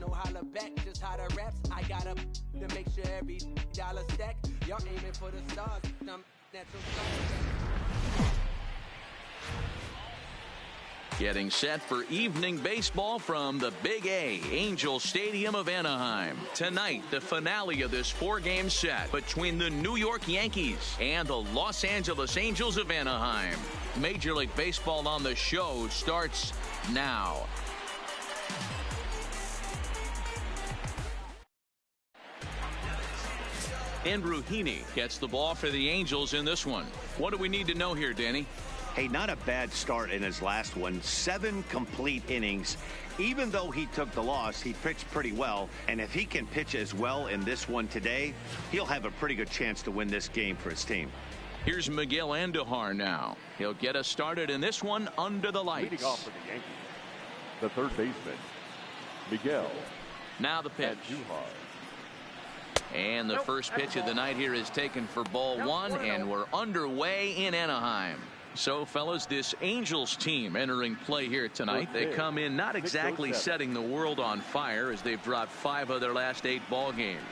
know holla back, just how the raps. I got up to make sure every dollar stack. Y'all aiming for the stars. Some natural stars. Getting set for evening baseball from the Big A, Angel Stadium of Anaheim. Tonight, the finale of this four-game set between the New York Yankees and the Los Angeles Angels of Anaheim. Major League Baseball on the Show starts now. Andrew Heaney gets the ball for the Angels in this one. What do we need to know here, Danny? Hey, not a bad start in his last one. 7 complete innings. Even though he took the loss, he pitched pretty well. And if he can pitch as well in this one today, he'll have a pretty good chance to win this game for his team. Here's Miguel Andujar now. He'll get us started in this one under the lights. Leading off for the Yankees, the third baseman, Miguel. Now the pitch. And the first pitch of the night here is taken for ball one, and we're underway in Anaheim. So, fellas, this Angels team entering play here tonight. They come in not exactly setting the world on fire as they've dropped 5 of their last 8 ball games.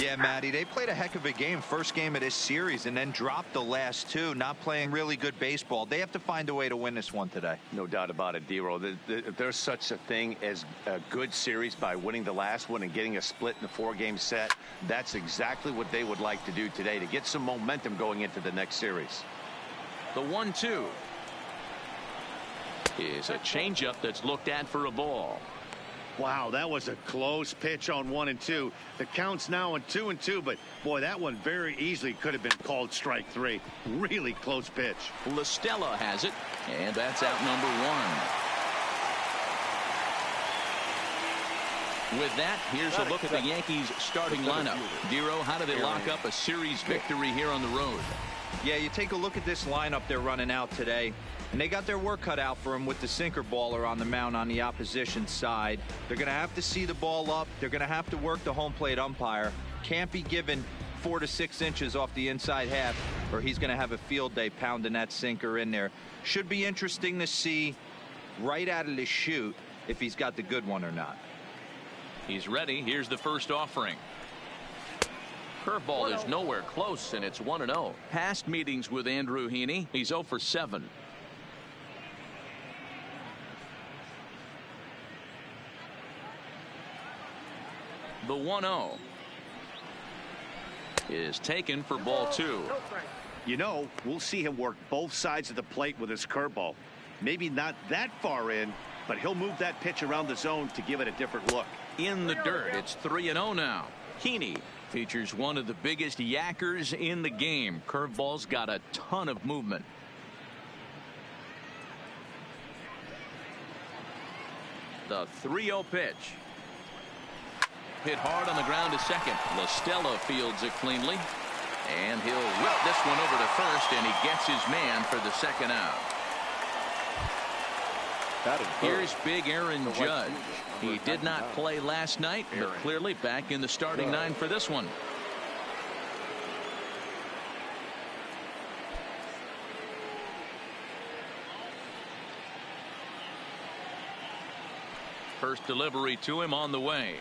Yeah, Matty, they played a heck of a game, first game of this series, and then dropped the last 2, not playing really good baseball. They have to find a way to win this one today. No doubt about it, D-Roll. There's such a thing as a good series by winning the last one and getting a split in the 4-game set. That's exactly what they would like to do today to get some momentum going into the next series. The 1-2 is a changeup that's looked at for a ball. Wow, that was a close pitch on 1 and 2. The count's now on 2 and 2, but boy, that one very easily could have been called strike 3. Really close pitch. La Stella has it, and that's out number 1. With that, here's a look at the Yankees starting lineup. Dero, how do they lock up a series victory here on the road? Yeah, you take a look at this lineup they're running out today, and they got their work cut out for them with the sinker baller on the mound on the opposition side. They're going to have to see the ball up. They're going to have to work the home plate umpire. Can't be given 4 to 6 inches off the inside half, or he's going to have a field day pounding that sinker in there. Should be interesting to see right out of the chute if he's got the good one or not. He's ready. Here's the first offering. Curveball is nowhere close, and it's 1-0. Past meetings with Andrew Heaney, he's 0 for 7. The 1-0 is taken for ball 2. You know, we'll see him work both sides of the plate with his curveball. Maybe not that far in, but he'll move that pitch around the zone to give it a different look. In the dirt, it's 3-0 now. Heaney features one of the biggest yackers in the game. Curveball's got a ton of movement. The 3-0 pitch. Hit hard on the ground to second. La Stella fields it cleanly. And he'll whip this one over to first, and he gets his man for the second out. Here's big Aaron Judge. He did not play last night, but clearly back in the starting 9 for this one. First delivery to him on the way.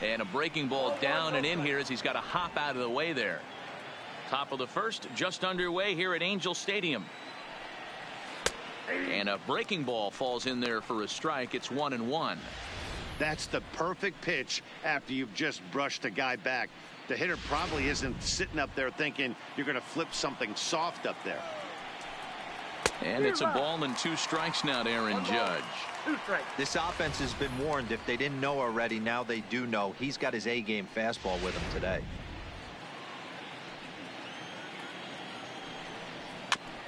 And a breaking ball down and in here as he's got to hop out of the way there. Top of the first, just underway here at Angel Stadium. And a breaking ball falls in there for a strike. It's 1-1. That's the perfect pitch after you've just brushed a guy back. The hitter probably isn't sitting up there thinking you're going to flip something soft up there. And it's a ball and 2 strikes now to Aaron Judge. This offense has been warned. If they didn't know already, now they do know. He's got his A-game fastball with him today.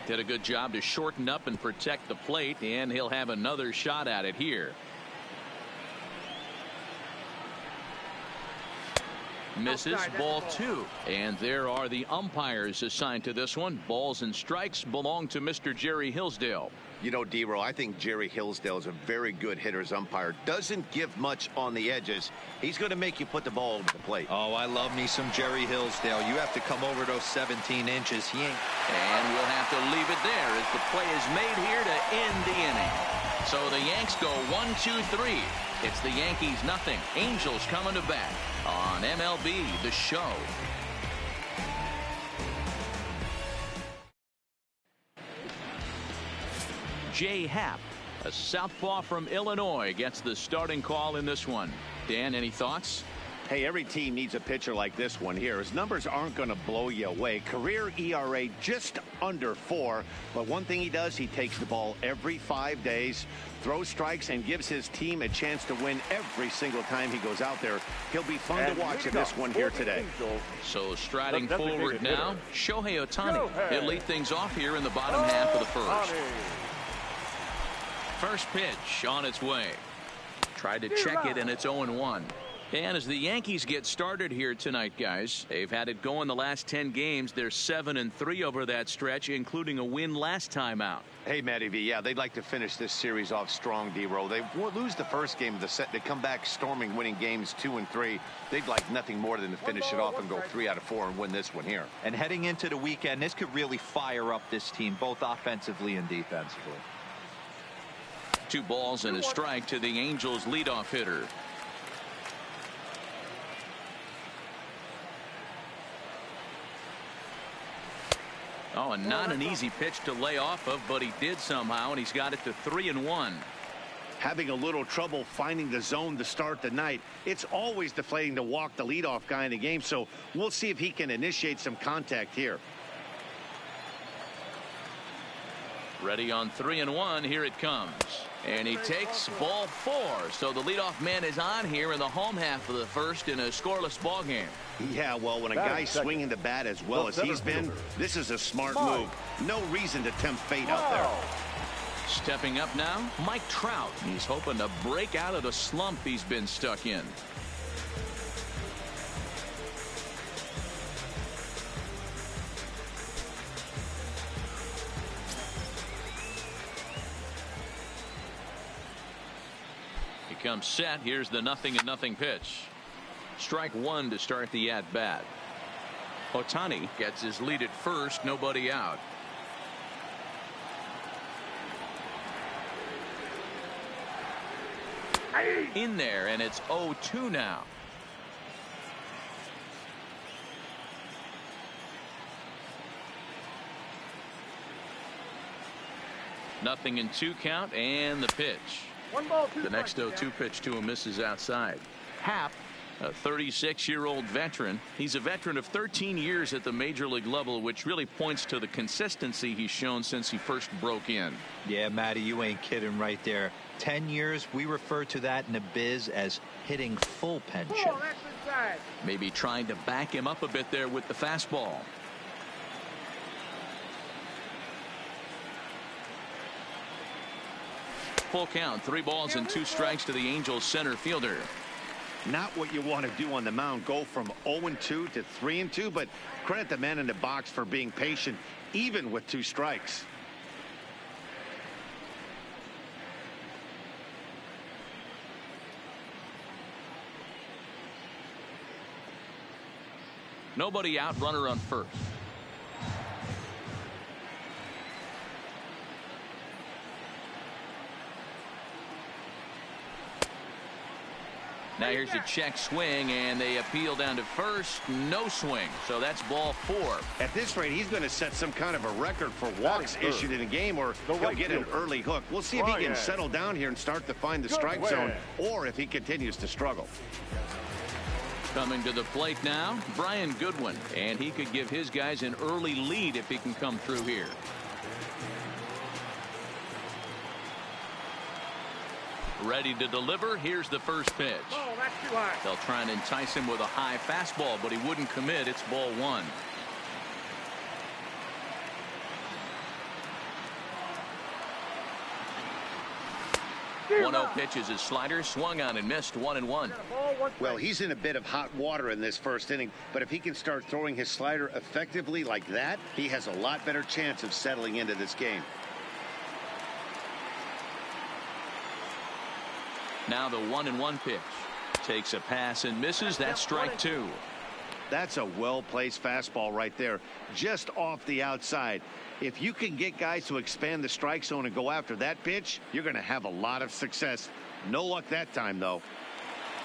Did a good job to shorten up and protect the plate, and he'll have another shot at it here. Misses, ball 2. And there are the umpires assigned to this one. Balls and strikes belong to Mr. Jerry Hillsdale. You know, D-Roll, I think Jerry Hillsdale is a very good hitter's umpire. Doesn't give much on the edges. He's going to make you put the ball over the plate. Oh, I love me some Jerry Hillsdale. You have to come over those 17 inches. He ain't. And we'll have to leave it there as the play is made here to end the inning. So the Yanks go 1-2-3. It's the Yankees nothing. Angels coming to bat on MLB The Show. Jay Happ, a southpaw from Illinois, gets the starting call in this one. Dan, any thoughts? Hey, every team needs a pitcher like this one here. His numbers aren't going to blow you away. Career ERA just under 4. But one thing he does, he takes the ball every 5 days, throws strikes, and gives his team a chance to win every single time he goes out there. He'll be fun to watch in this one here today. So striding forward now, Shohei Ohtani. He'll lead things off here in the bottom half of the first. First pitch on its way. Tried to check it, and it's 0-1. And as the Yankees get started here tonight, guys, they've had it going the last 10 games. They're 7-3 over that stretch, including a win last time out. Hey, Matty V, yeah, they'd like to finish this series off strong, D-Roll. They lose the first game of the set. They come back storming, winning games 2 and 3. They'd like nothing more than to finish it off and go 3 out of 4 and win this one here. And heading into the weekend, this could really fire up this team, both offensively and defensively. 2 balls and a strike to the Angels leadoff hitter. Oh, and not an easy pitch to lay off of, but he did somehow, and he's got it to 3-1. Having a little trouble finding the zone to start the night. It's always deflating to walk the leadoff guy in the game, so we'll see if he can initiate some contact here. Ready on 3-1. Here it comes. And he takes ball 4. So the leadoff man is on here in the home half of the first in a scoreless ball game. Yeah, well, when a guy's swinging the bat as well as he's been, this is a smart move. No reason to tempt fate out there. Stepping up now, Mike Trout. He's hoping to break out of the slump he's been stuck in. Comes set. Here's the 0-0 pitch. Strike 1 to start the at bat. Ohtani gets his lead at first. Nobody out. In there, and it's 0-2 now. Nothing in 2 count, and the pitch. The next 0-2 pitch to him misses outside. Happ, a 36-year-old veteran. He's a veteran of 13 years at the major league level, which really points to the consistency he's shown since he first broke in. Yeah, Matty, you ain't kidding right there. 10 years, we refer to that in the biz as hitting full pension. Maybe trying to back him up a bit there with the fastball. Full count, 3 balls and 2 strikes to the Angels center fielder. Not what you want to do on the mound, go from 0-2 to 3-2, but credit the man in the box for being patient even with 2 strikes. Nobody out, runner on first. Now here's a check swing, and they appeal down to first. No swing, so that's ball 4. At this rate, he's going to set some kind of a record for walks issued in a game, or he'll get an early hook. We'll see if he can settle down here and start to find the strike zone, or if he continues to struggle. Coming to the plate now, Brian Goodwin, and he could give his guys an early lead if he can come through here. Ready to deliver. Here's the first pitch. Oh, that's too high. They'll try and entice him with a high fastball, but he wouldn't commit. It's ball 1. One 0 pitch is his slider, swung on and missed. 1-1. Well, he's in a bit of hot water in this first inning, but if he can start throwing his slider effectively like that, he has a lot better chance of settling into this game. Now the 1-1 pitch. Takes a pass and misses. That's strike 2. That's a well-placed fastball right there, just off the outside. If you can get guys to expand the strike zone and go after that pitch, you're going to have a lot of success. No luck that time, though.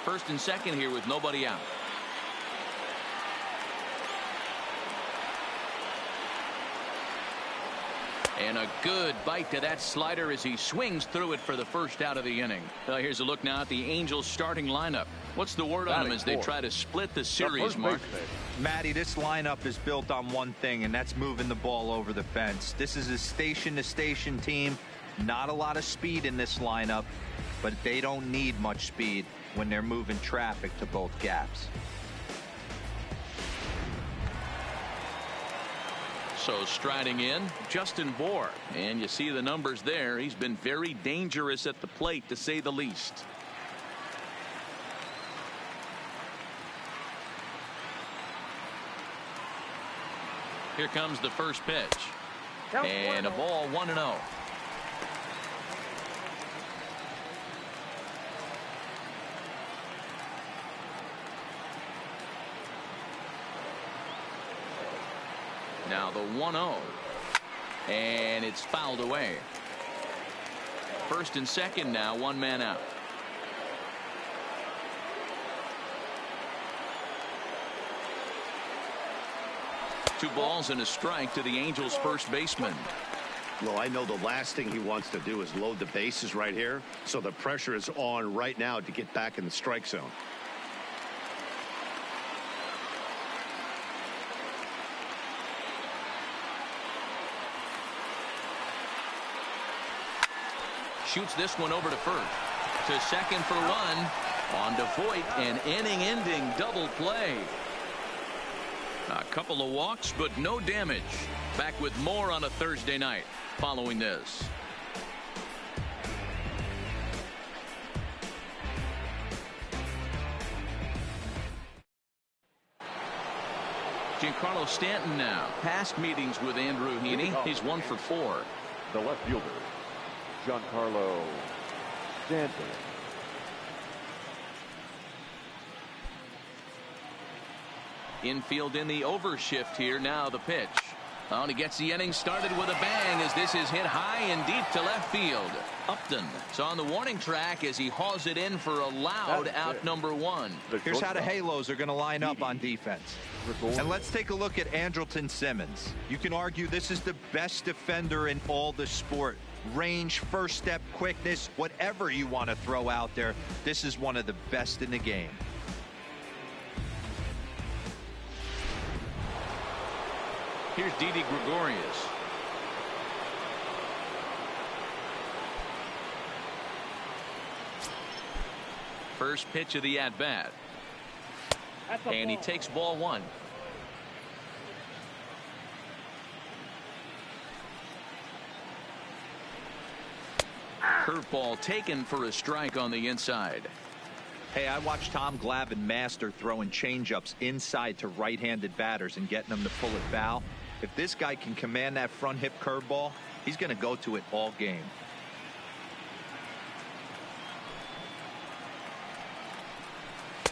First and second here with nobody out. And a good bite to that slider as he swings through it for the first out of the inning. Here's a look now at the Angels starting lineup. What's the word on them as they try to split the series, Mark? Matty, this lineup is built on one thing, and that's moving the ball over the fence. This is a station-to-station team. Not a lot of speed in this lineup, but they don't need much speed when they're moving traffic to both gaps. So striding in, Justin Bour. And you see the numbers there. He's been very dangerous at the plate, to say the least. Here comes the first pitch. And a ball 1-0. Now the 1-0. And it's fouled away. First and second now, one man out. Two balls and a strike to the Angels' first baseman. Well, I know the last thing he wants to do is load the bases right here, so the pressure is on right now to get back in the strike zone. Shoots this one over to first. To second for one. On to Voit, an inning-ending double play. A couple of walks, but no damage. Back with more on a Thursday night following this. Giancarlo Stanton now. Past meetings with Andrew Heaney. He's 1 for 4. The left fielder, Giancarlo Stanton. Infield in the overshift here. Now the pitch. Oh, and he gets the inning started with a bang as this is hit high and deep to left field. Upton is on the warning track as he hauls it in for a loud out number 1. Here's how the Halos are going to line up on defense. And let's take a look at Andrelton Simmons. You can argue this is the best defender in all the sport. Range, first step, quickness, whatever you want to throw out there, this is one of the best in the game. Here's Didi Gregorius. First pitch of the at-bat. And he takes ball 1. Curveball taken for a strike on the inside. Hey, I watched Tom Glavine master throwing changeups inside to right-handed batters and getting them to pull it foul. If this guy can command that front hip curveball, he's going to go to it all game.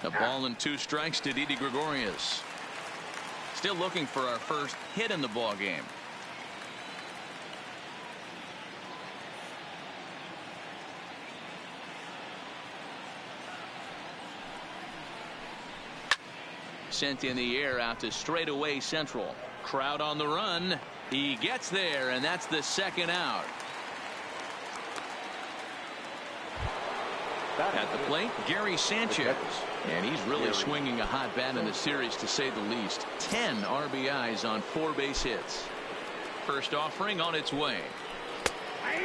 A ball and 2 strikes to Didi Gregorius. Still looking for our first hit in the ball game. Sent in the air out to straightaway central. Crowd on the run. He gets there, and that's the second out. At the plate, Gary Sanchez. And he's really swinging a hot bat in the series, to say the least. 10 RBIs on 4 base hits. First offering on its way.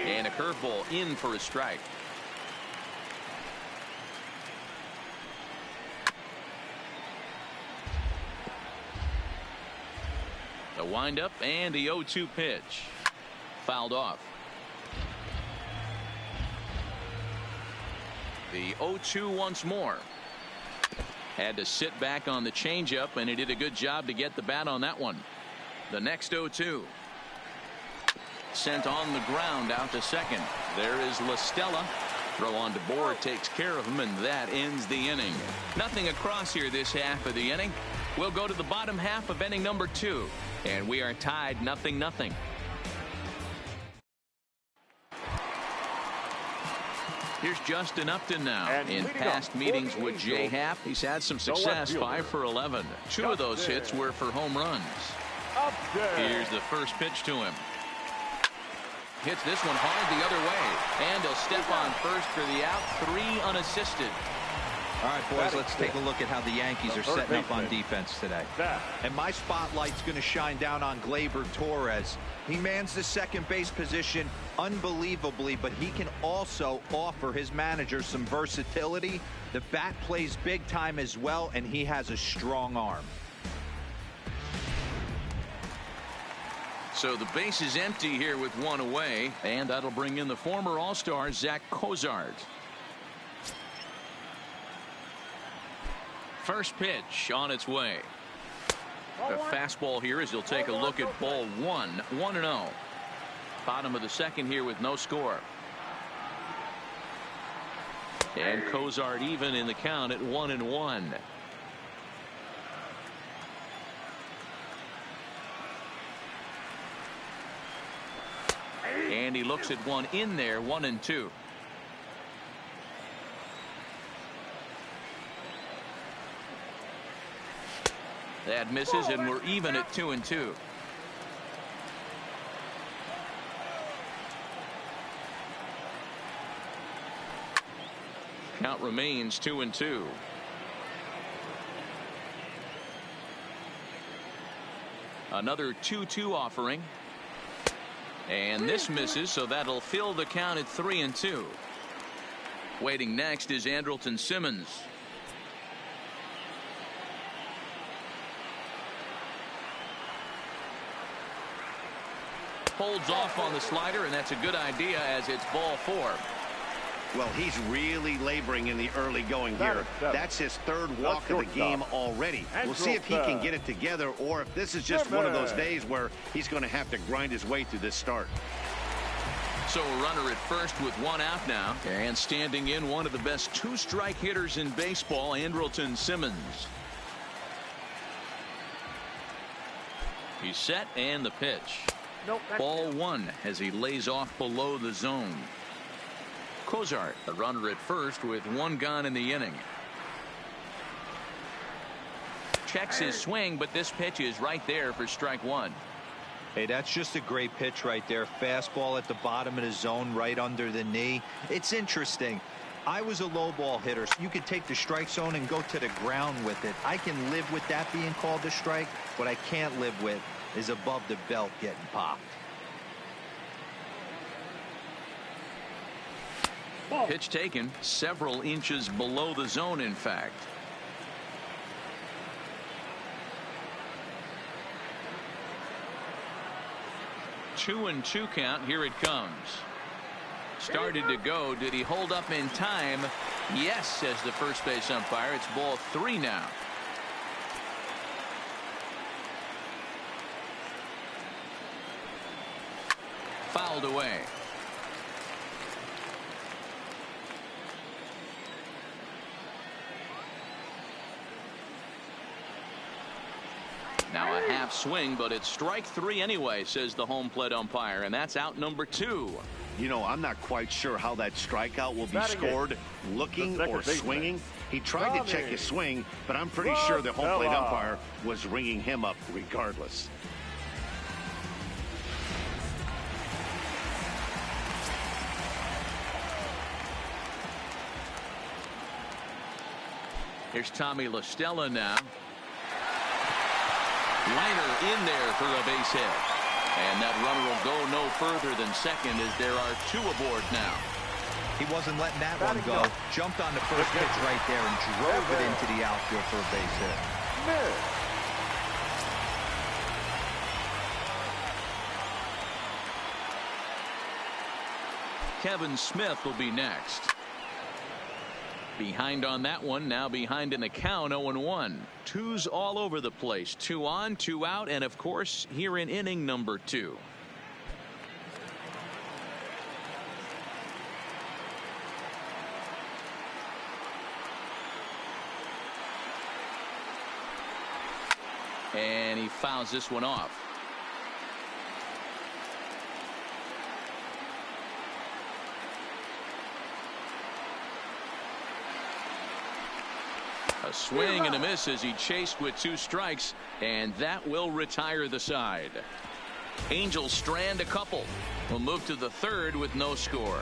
And a curveball in for a strike. The windup and the 0-2 pitch. Fouled off. The 0-2 once more. Had to sit back on the changeup, and he did a good job to get the bat on that one. The next 0-2. Sent on the ground out to second. There is La Stella. Throw on to Bour takes care of him, and that ends the inning. Nothing across here this half of the inning. We'll go to the bottom half of inning number 2. And we are tied 0-0. Here's Justin Upton now. And In leading past up meetings for the with Jay Angels, Happ, he's had some the left success, fielder, 5 for 11. 2 of those hits were for home runs. Upton. Here's the first pitch to him. Hits this one hard the other way. And he'll step on first for the out. 3 unassisted. All right, boys, let's take a look at how the Yankees are setting up on defense today. And my spotlight's going to shine down on Gleyber Torres. He mans the second base position unbelievably, but he can also offer his manager some versatility. The bat plays big time as well, and he has a strong arm. So the base is empty here with 1 away, and that'll bring in the former All-Star Zach Cozart. First pitch on its way. A fastball here as he'll take a look at ball 1, 1-0. Bottom of the second here with no score. And Cozart even in the count at 1-1. And he looks at one in there, 1-2. That misses, and we're even at 2-2. Count remains 2-2. Another 2-2 offering. And this misses, so that'll fill the count at 3-2. Waiting next is Andrelton Simmons. Holds off on the slider, and that's a good idea as it's ball 4. Well, he's really laboring in the early going here. That's his 3rd walk of the game already. We'll see if he can get it together, or if this is just one of those days where he's going to have to grind his way through this start. So a runner at first with 1 out now. And standing in, one of the best 2-strike hitters in baseball, Andrelton Simmons. He's set, and the pitch. Ball 1 as he lays off below the zone. Cozart, a runner at first with 1 gone in the inning. Checks his swing, but this pitch is right there for strike 1. Hey, that's just a great pitch right there. Fastball at the bottom of the zone, right under the knee. It's interesting. I was a low ball hitter, so you could take the strike zone and go to the ground with it. I can live with that being called a strike. What I can't live with is above the belt getting popped. Pitch taken several inches below the zone, in fact. Two and 2 count. Here it comes. Started to go. Did he hold up in time? Yes, says the first base umpire. It's ball 3 now. Fouled away. Now a half swing, but it's strike 3 anyway, says the home plate umpire, and that's out number 2. You know, I'm not quite sure how that strikeout will be scored, looking or swinging. He tried to check his swing, but I'm pretty sure the home plate umpire was ringing him up regardless. Here's Tommy La Stella now. Liner in there for a base hit. And that runner will go no further than second as there are 2 aboard now. He wasn't letting that one go. Jumped on the first pitch right there and drove it into the outfield for a base hit. Kevin Smith will be next. Behind on that one, now behind in the count, 0-1. 2s all over the place. 2 on, 2 out, and of course, here in inning number 2. And he fouls this one off. A swing and a miss as he chased with 2 strikes, and that will retire the side. Angels strand a couple. We'll move to the 3rd with no score.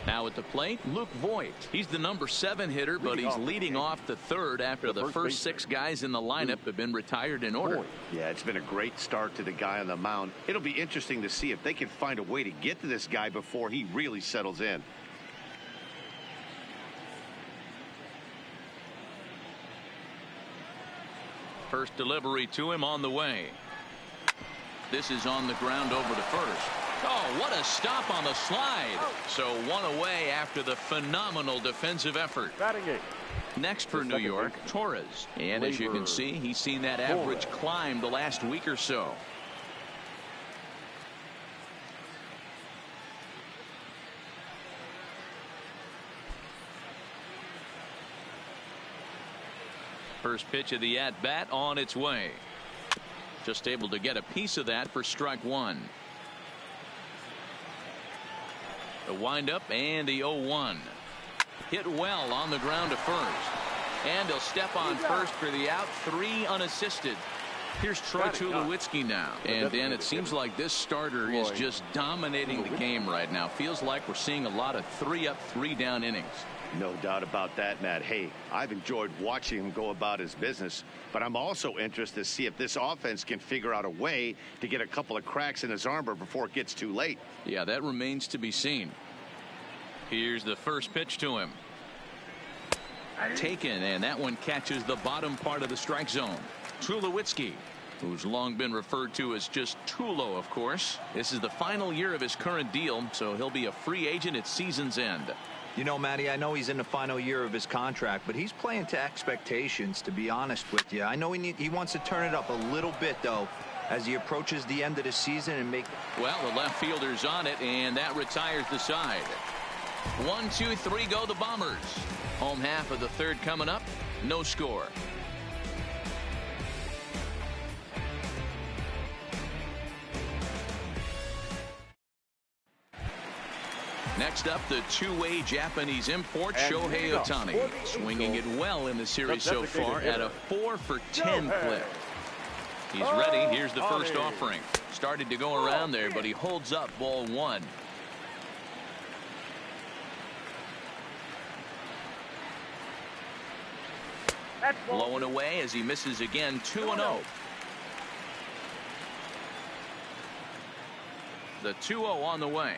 Now at the plate, Luke Voigt. He's the number 7 hitter, but he's leading off the 3rd after the first 6 guys in the lineup have been retired in order. Yeah, it's been a great start to the guy on the mound. It'll be interesting to see if they can find a way to get to this guy before he really settles in. First delivery to him on the way. This is on the ground over to first. Oh, what a stop on the slide. So 1 away after the phenomenal defensive effort. Next for New York, Torres. And as you can see, he's seen that average climb the last week or so. First pitch of the at-bat on its way. Just able to get a piece of that for strike 1. The windup and the 0-1. Hit well on the ground to first. And he'll step on first for the out. 3 unassisted. Here's Troy Tulowitzki now. And Dan, it seems like this starter is just dominating the game right now. Feels like we're seeing a lot of 3-up, 3-down innings. No doubt about that, Matt. Hey, I've enjoyed watching him go about his business, but I'm also interested to see if this offense can figure out a way to get a couple of cracks in his armor before it gets too late. Yeah, that remains to be seen. Here's the first pitch to him. Taken, and that one catches the bottom part of the strike zone. Tulowitzki, who's long been referred to as just Tulo, of course. This is the final year of his current deal, so he'll be a free agent at season's end. You know, Matty, I know he's in the final year of his contract, but he's playing to expectations, to be honest with you. I know he wants to turn it up a little bit, though, as he approaches the end of the season and make... Well, the left fielder's on it, and that retires the side. 1, 2, 3 go the Bombers. Home half of the 3rd coming up. No score. Next up, the 2-way Japanese import, Shohei Ohtani. Swinging it well in the series so far at a 4 for 10 clip. He's ready. Here's the first offering. Started to go around there, but he holds up ball 1. Low and away as he misses again. 2-0. The 2-0 on the way.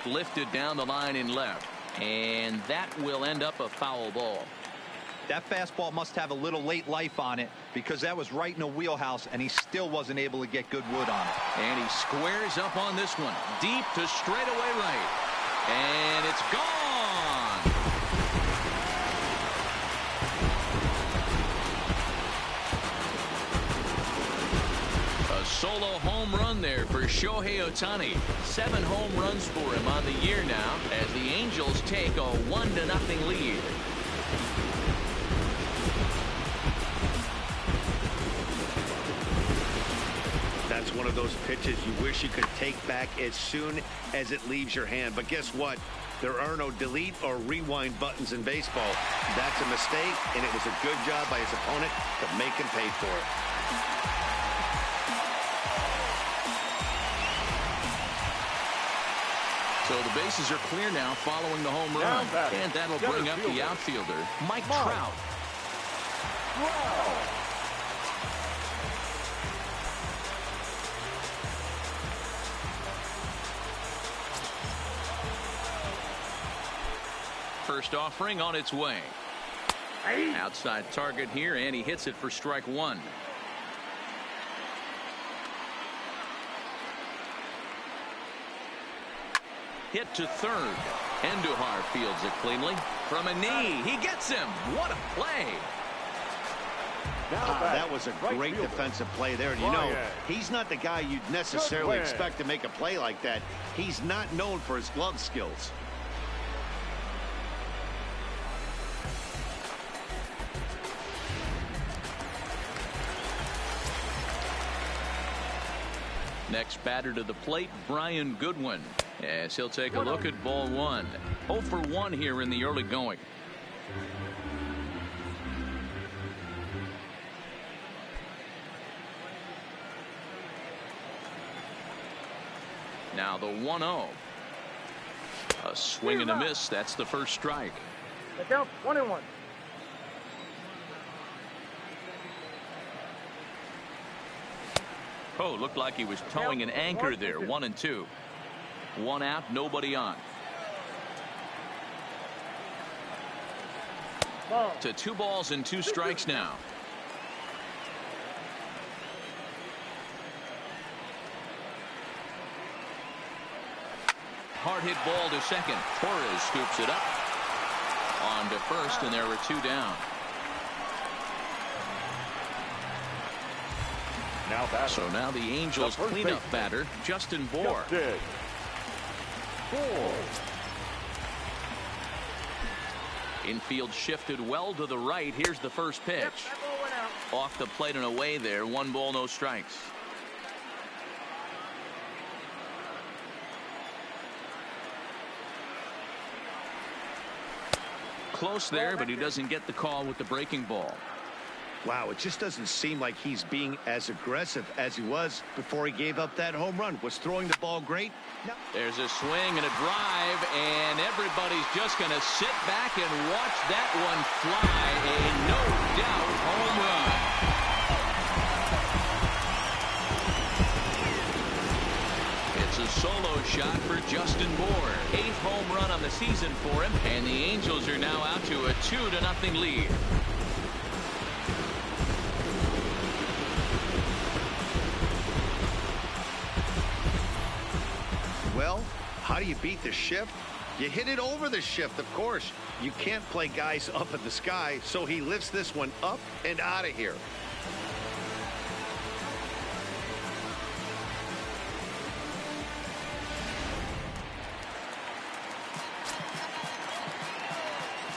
Lifted down the line in left, and that will end up a foul ball. That fastball must have a little late life on it, because that was right in the wheelhouse, and he still wasn't able to get good wood on it. And he squares up on this one, deep to straightaway right, and it's gone. A solo home run there for Shohei Ohtani. 7 home runs for him on the year now as the Angels take a 1-0 lead. That's one of those pitches you wish you could take back as soon as it leaves your hand. But guess what? There are no delete or rewind buttons in baseball. That's a mistake, and it was a good job by his opponent to make him pay for it. So the bases are clear now following the home run. And that'll bring up the outfielder, Mike Trout. First offering on its way. Outside target here, and he hits it for strike 1. Hit to third. Andujar fields it cleanly. From a knee, he gets him. What a play. That was a great defensive play there. And you know, he's not the guy you'd necessarily expect to make a play like that. He's not known for his glove skills. Next batter to the plate, Brian Goodwin, as he'll take a look at ball one. 0 for 1 here in the early going. Now the 1-0. A swing and a miss. That's the first strike. The count 1-1. Oh, looked like he was towing an anchor there. 1-2. 1 out, nobody on. Ball. To 2 balls and 2 strikes now. Hard hit ball to second. Torres scoops it up. On to first, and there were 2 down. So now the Angels cleanup batter, Justin Bour. Infield shifted well to the right. Here's the first pitch. Yep, that ball went out. Off the plate and away there. 1 ball, no strikes. Close there, but he doesn't get the call with the breaking ball. Wow, it just doesn't seem like he's being as aggressive as he was before he gave up that home run. Was throwing the ball great? No. There's a swing and a drive, and everybody's just going to sit back and watch that one fly. A no-doubt home run. It's a solo shot for Justin Bour. 8th home run on the season for him, and the Angels are now out to a 2-0 lead. Well, how do you beat the shift? You hit it over the shift, of course. You can't play guys up in the sky, so he lifts this one up and out of here.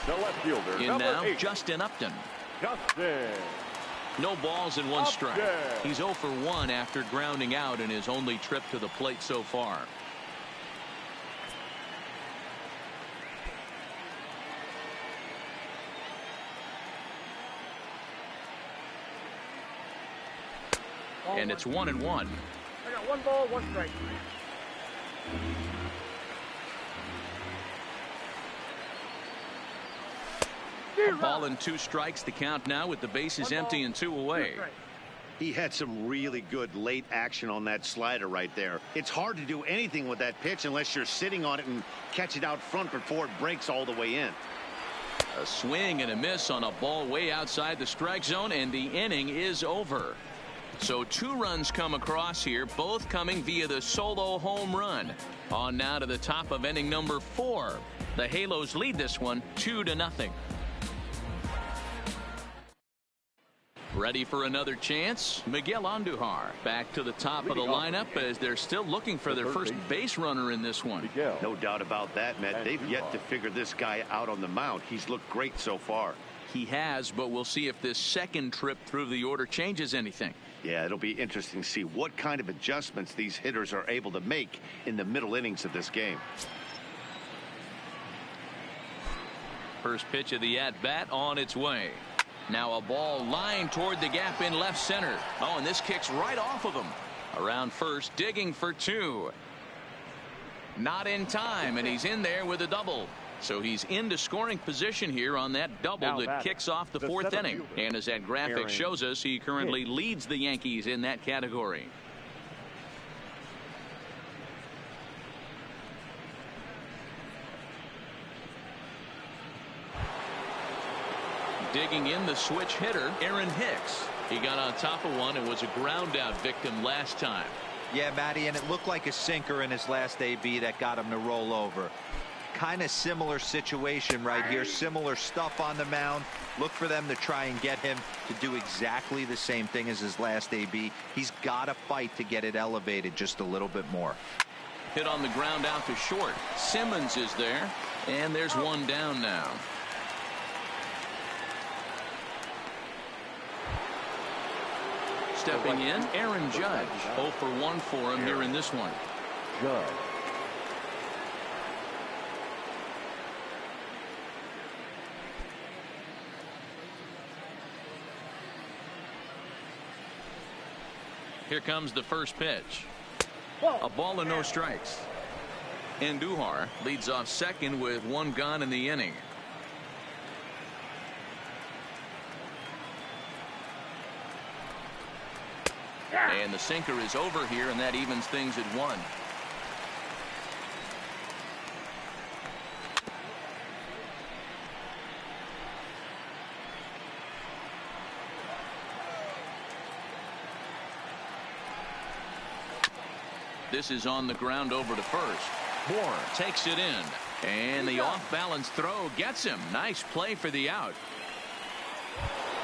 The left fielder, In number now, 8. Justin Upton. Justin. No balls and 1 strike. Upton. He's 0 for 1 after grounding out in his only trip to the plate so far. And it's 1-1. I got 1 ball, 1 strike. A ball and 2 strikes. The count now with the bases empty and 2 away. He had some really good late action on that slider right there. It's hard to do anything with that pitch unless you're sitting on it and catch it out front before it breaks all the way in. A swing and a miss on a ball way outside the strike zone, and the inning is over. So 2 runs come across here, both coming via the solo home run. On now to the top of inning number 4. The Halos lead this one 2-0. Ready for another chance? Miguel Andujar back to the top of the lineup as they're still looking for their first base runner in this one. No doubt about that, Matt. They've yet to figure this guy out on the mound. He's looked great so far. He has, but we'll see if this second trip through the order changes anything. Yeah, it'll be interesting to see what kind of adjustments these hitters are able to make in the middle innings of this game. First pitch of the at-bat on its way. Now a ball lined toward the gap in left center. Oh, and this kicks right off of him. Around first, digging for 2. Not in time, and he's in there with a double. So he's into scoring position here on that double that kicks off the 4th inning. And as that graphic shows us, he currently leads the Yankees in that category. Digging in the switch hitter, Aaron Hicks. He got on top of one and was a ground out victim last time. Yeah, Matty, and it looked like a sinker in his last AB that got him to roll over. Kind of similar situation right here. Similar stuff on the mound. Look for them to try and get him to do exactly the same thing as his last AB. He's got to fight to get it elevated just a little bit more. Hit on the ground out to short. Simmons is there, and there's 1 down now. stepping in, Aaron Judge. 0 for 1 for him here in this one. Judge. Here comes the first pitch. A ball and no strikes. Andujar leads off second with 1 gone in the inning. And the sinker is over here, and that evens things at 1. This is on the ground over to first. Moore takes it in, and the off-balance throw gets him. Nice play for the out.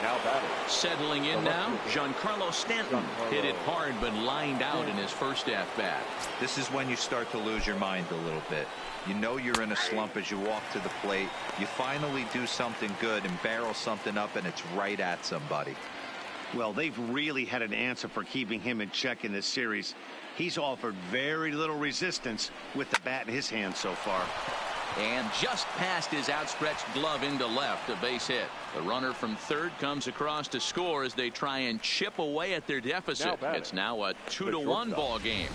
Now batting. Settling in now, Giancarlo Stanton hit it hard but lined out in his first at-bat. This is when you start to lose your mind a little bit. You know you're in a slump as you walk to the plate. You finally do something good and barrel something up, and it's right at somebody. Well, they've really had an answer for keeping him in check in this series. He's offered very little resistance with the bat in his hand so far. And just past his outstretched glove into left, a base hit. The runner from third comes across to score as they try and chip away at their deficit. It's now a 2-1 ball game.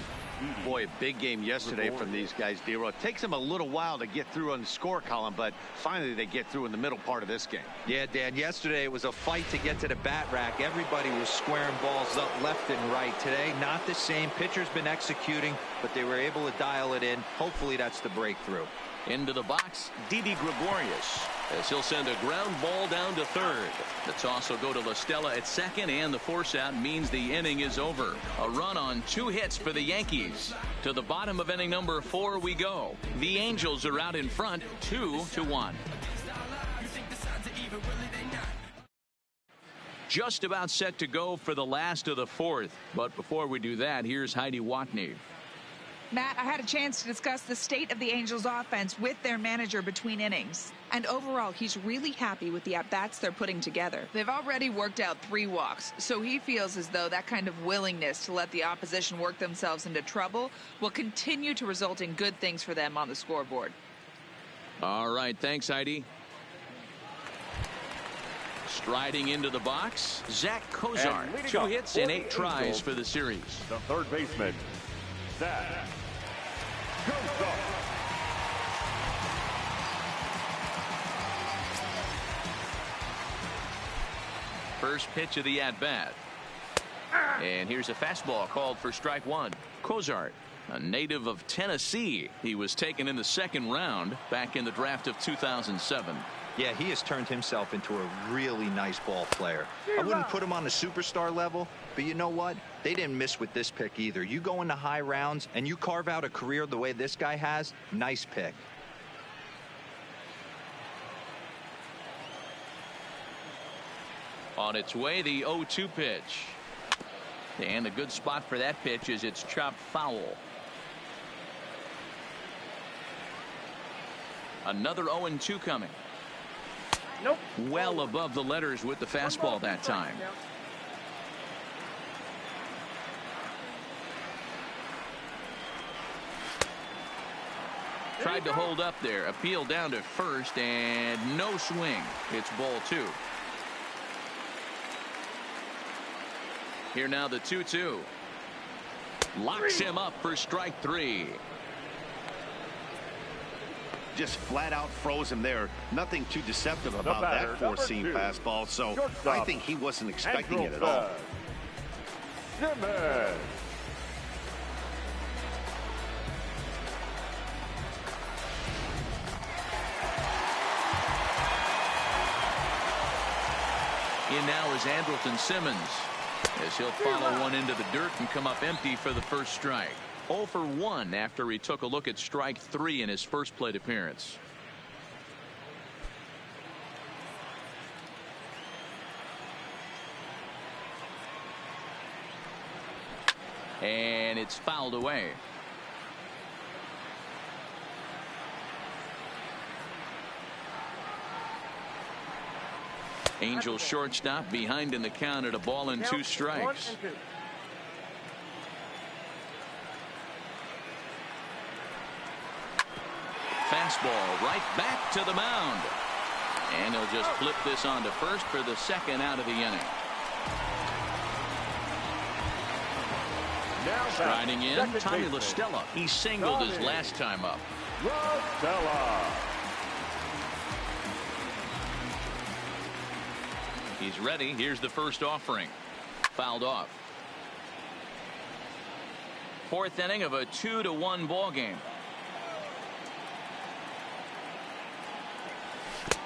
Boy, a big game yesterday from these guys, D-Roy. It takes them a little while to get through on the score column, but finally they get through in the middle part of this game. Yeah, Dan, yesterday it was a fight to get to the bat rack. Everybody was squaring balls up left and right. Today, not the same. Pitcher's been executing, but they were able to dial it in. Hopefully that's the breakthrough. Into the box, Didi Gregorius, as he'll send a ground ball down to third. The toss will go to La Stella at second, and the force out means the inning is over. A run on 2 hits for the Yankees. To the bottom of inning number 4 we go. The Angels are out in front, 2-1. Just about set to go for the last of the 4th. But before we do that, here's Heidi Watney. Matt, I had a chance to discuss the state of the Angels offense with their manager between innings. And overall, he's really happy with the at-bats they're putting together. They've already worked out 3 walks, so he feels as though that kind of willingness to let the opposition work themselves into trouble will continue to result in good things for them on the scoreboard. All right, thanks, Heidi. Striding into the box, Zach Kozar. 2 hits and 8 tries for the series. The third baseman, Zach Kozar. First pitch of the at-bat. And here's a fastball called for strike 1. Kozar, a native of Tennessee. He was taken in the 2nd round back in the draft of 2007. Yeah, he has turned himself into a really nice ball player. I wouldn't put him on the superstar level, but you know what? They didn't miss with this pick either. You go into high rounds and you carve out a career the way this guy has, nice pick. On its way, the 0-2 pitch. And the good spot for that pitch is it's chopped foul. Another 0-2 coming. Nope. Well above the letters with the fastball that time. Tried to hold up there. Appeal down to first, and no swing. It's ball 2. Here now the 2-2. Locks him up for strike 3. Just flat out froze him there. Nothing too deceptive about that 4-seam fastball, so I think he wasn't expecting it at all. In now is Andrelton Simmons, as he'll follow one into the dirt and come up empty for the first strike. 0 for 1 after he took a look at strike 3 in his first plate appearance. And it's fouled away. Angels shortstop behind in the count at a ball and 2 strikes. Fastball right back to the mound. And he'll just flip this on to first for the 2nd out of the inning. Striding in, Tommy La Stella. He singled his last time up. La Stella. He's ready. Here's the first offering. Fouled off. 4th inning of a 2-1 ball game.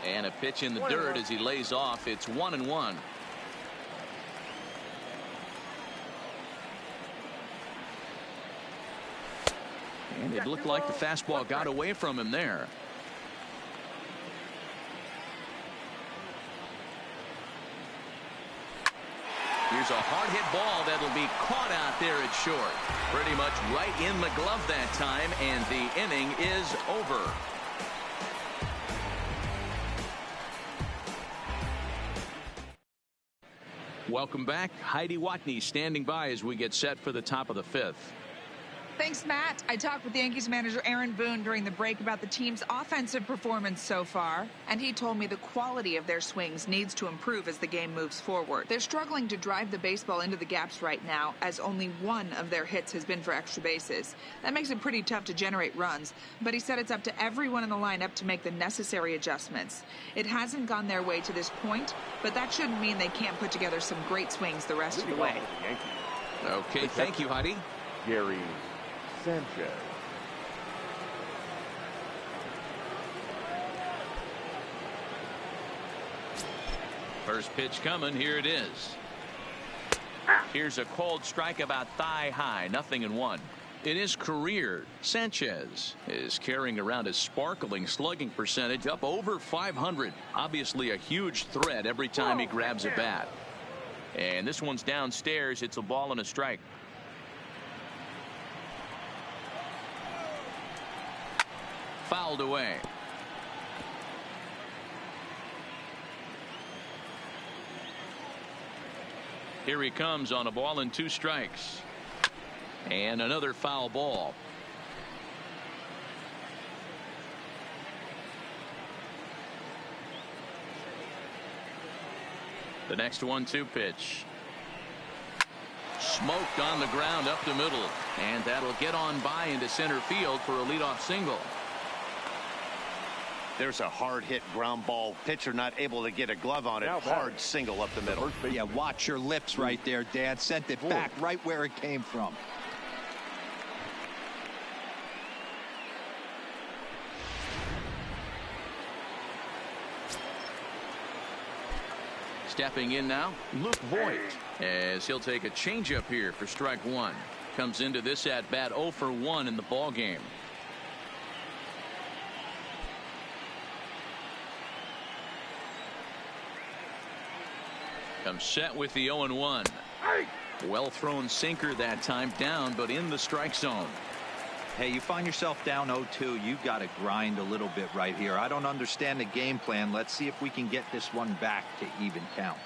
And a pitch in the dirt as he lays off. It's 1-1. And it looked like the fastball got away from him there. Here's a hard hit ball that'll be caught out there at short. Pretty much right in the glove that time, and the inning is over. Welcome back. Heidi Watney standing by as we get set for the top of the 5th. Thanks, Matt. I talked with Yankees manager Aaron Boone during the break about the team's offensive performance so far, and he told me the quality of their swings needs to improve as the game moves forward. They're struggling to drive the baseball into the gaps right now, as only 1 of their hits has been for extra bases. That makes it pretty tough to generate runs, but he said it's up to everyone in the lineup to make the necessary adjustments. It hasn't gone their way to this point, but that shouldn't mean they can't put together some great swings the rest of the way. Okay, thank you, Heidi. Gary Sanchez. First pitch coming. Here it is. Here's a cold strike about thigh high. 0-1. In his career, Sanchez is carrying around a sparkling slugging percentage up over 500. Obviously a huge threat every time he grabs a bat. And this one's downstairs. It's a ball and a strike. Fouled away. Here he comes on a ball and 2 strikes. And another foul ball. The next 1-2 pitch. Smoked on the ground up the middle. And that'll get on by into center field for a leadoff single. There's a hard hit ground ball. Pitcher not able to get a glove on it. Hard single up the middle. Yeah, watch your lips right there, Dan. Sent it back right where it came from. Stepping in now, Luke Voigt, as he'll take a changeup here for strike 1. Comes into this at bat 0 for 1 in the ball game. Comes set with the 0-1. Well thrown sinker that time, down but in the strike zone. Hey, you find yourself down 0-2, you got to grind a little bit right here. I don't understand the game plan. Let's see if we can get this one back to even count.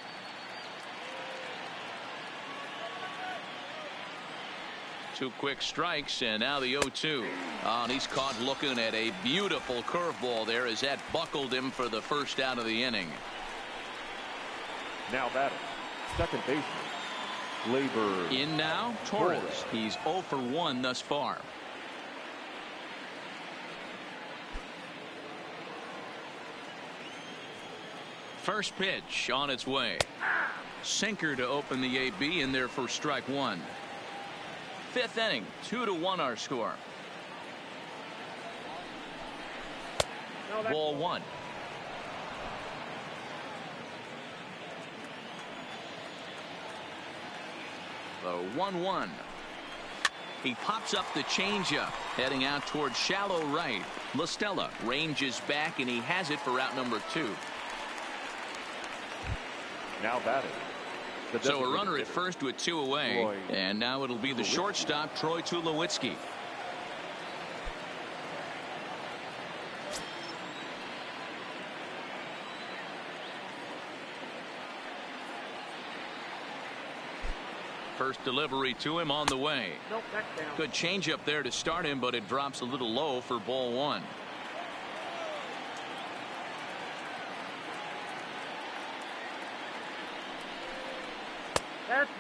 Two quick strikes, and now the 0-2. And he's caught looking at a beautiful curveball there as that buckled him for the first out of the inning. Now batting, second baseman, Labor. In now, Torres. He's 0 for 1 thus far. First pitch on its way. Sinker to open the AB in there for strike 1. 5th inning, 2-1 our score. Ball 1. The 1-1. He pops up the changeup, heading out towards shallow right. La Stella ranges back, and he has it for out number 2. Now batting. So a runner at first with 2 away, and now it'll be the shortstop, Troy Tulowitzki. First delivery to him on the way. Nope, that's down. Good changeup there to start him, but it drops a little low for ball one.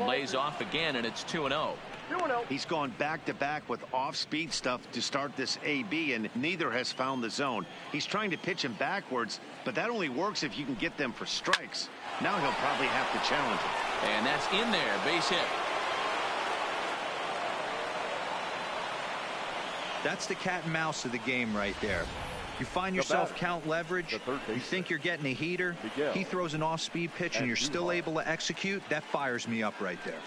Lays off again, and it's 2-0. 2-0. He's gone back-to-back with off-speed stuff to start this AB, and neither has found the zone. He's trying to pitch him backwards, but that only works if you can get them for strikes. Now he'll probably have to challenge it. And that's in there, base hit. That's the cat and mouse of the game right there. You find yourself count leverage, you think you're getting a heater, he throws an off-speed pitch and you're still able to execute. That fires me up right there.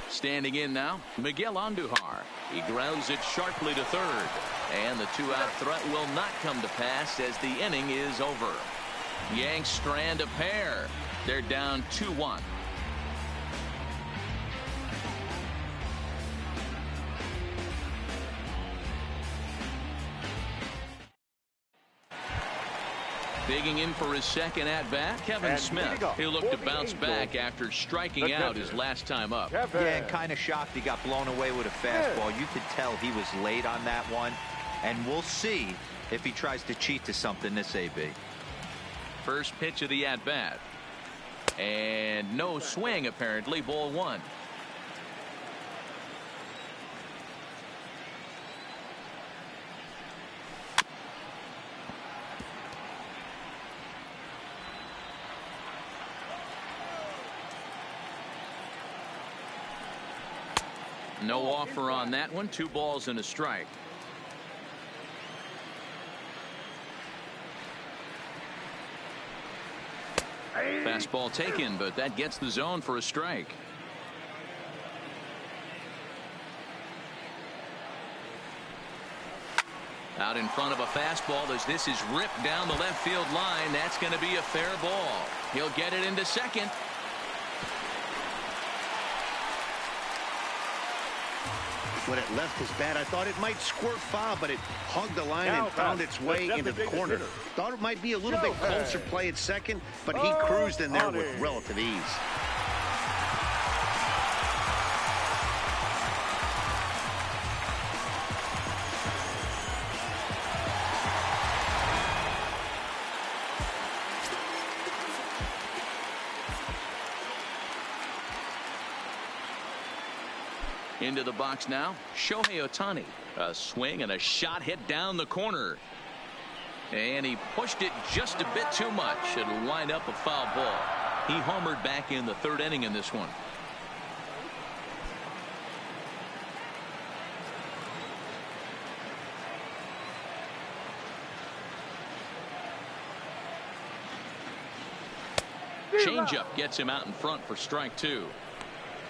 Standing in now, Miguel Andujar. He grounds it sharply to third. And the two-out threat will not come to pass as the inning is over. Yanks strand a pair. They're down 2-1. Digging in for his second at-bat, Kevin Smith. He'll look to bounce back after striking out his last time up. Yeah, and kind of shocked he got blown away with a fastball. You could tell he was late on that one. And we'll see if he tries to cheat to something this AB. First pitch of the at-bat. And no swing, apparently. Ball one. No offer on that one. 2 balls and a strike. Fastball taken, but that gets the zone for a strike. Out in front of a fastball as this is ripped down the left field line. That's going to be a fair ball. He'll get it into second. When it left his bat, I thought it might squirt foul, but it hugged the line and found its way into the corner. Thought it might be a little bit closer play at second, but he cruised in there with relative ease. Into the box now, Shohei Ohtani. A swing and a shot hit down the corner. And he pushed it just a bit too much. It'll wind up a foul ball. He homered back in the third inning in this one. Changeup gets him out in front for strike 2.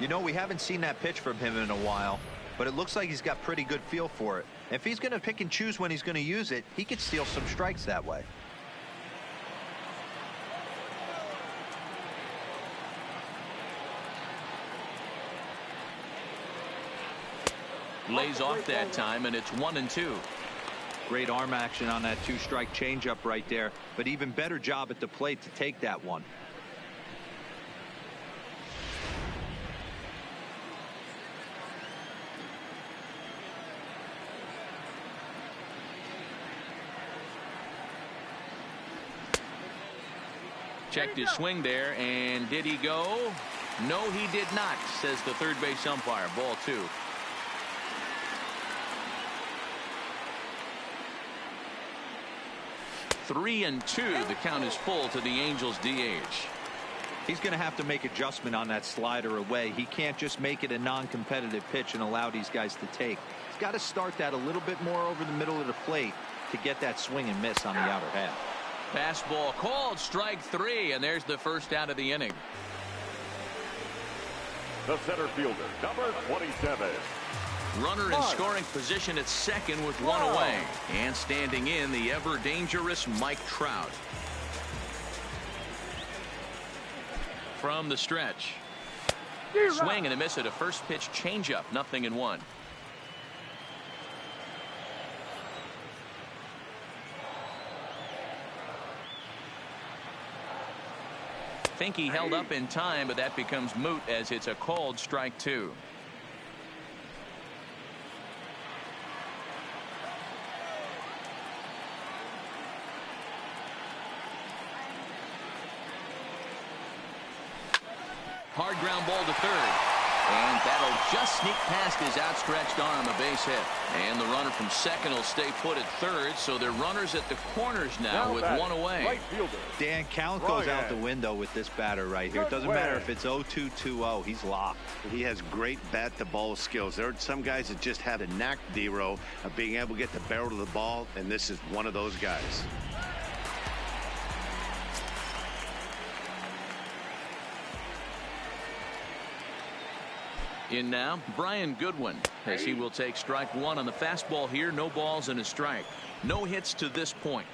You know, we haven't seen that pitch from him in a while, but it looks like he's got pretty good feel for it. If he's going to pick and choose when he's going to use it, he could steal some strikes that way. Lays off that time, and it's 1-2. Great arm action on that 2-strike changeup right there, but even better job at the plate to take that one. Checked his swing there, and did he go? No, he did not, says the third base umpire. Ball 2. Three and 2. The count is full to the Angels DH. He's going to have to make adjustment on that slider away. He can't just make it a non-competitive pitch and allow these guys to take. He's got to start that a little bit more over the middle of the plate to get that swing and miss on the outer half. Fastball called, strike 3, and there's the first out of the inning. The center fielder, number 27. Runner in scoring position at second with one away. And standing in, the ever-dangerous Mike Trout. From the stretch. Swing and a miss at a first pitch changeup, 0-1. think he held up in time, but that becomes moot as it's a called strike 2. Hard ground ball to third. And that'll just sneak past his outstretched arm, a base hit. And the runner from second will stay put at third, so they're runners at the corners now with one away. Right fielder. Dan, count goes out the window with this batter right here. It doesn't matter if it's 0-2, 2-0. He's locked. He has great bat-to-ball skills. There are some guys that just have the knack, D-Row, of being able to get the barrel of the ball, and this is one of those guys. In now, Brian Goodwin, as he will take strike 1 on the fastball here. No balls and a strike. No hits to this point.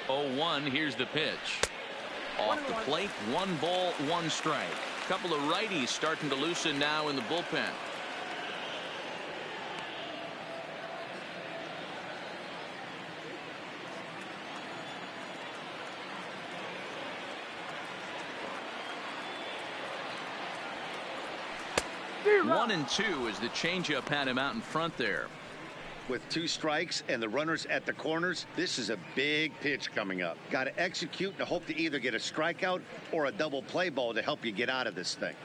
Oh, 1, here's the pitch. Off the plate, 1 ball, 1 strike. Couple of righties starting to loosen now in the bullpen. One and 2 as the changeup had him out in front there. With 2 strikes and the runners at the corners, this is a big pitch coming up. Got to execute and hope to either get a strikeout or a double play ball to help you get out of this thing.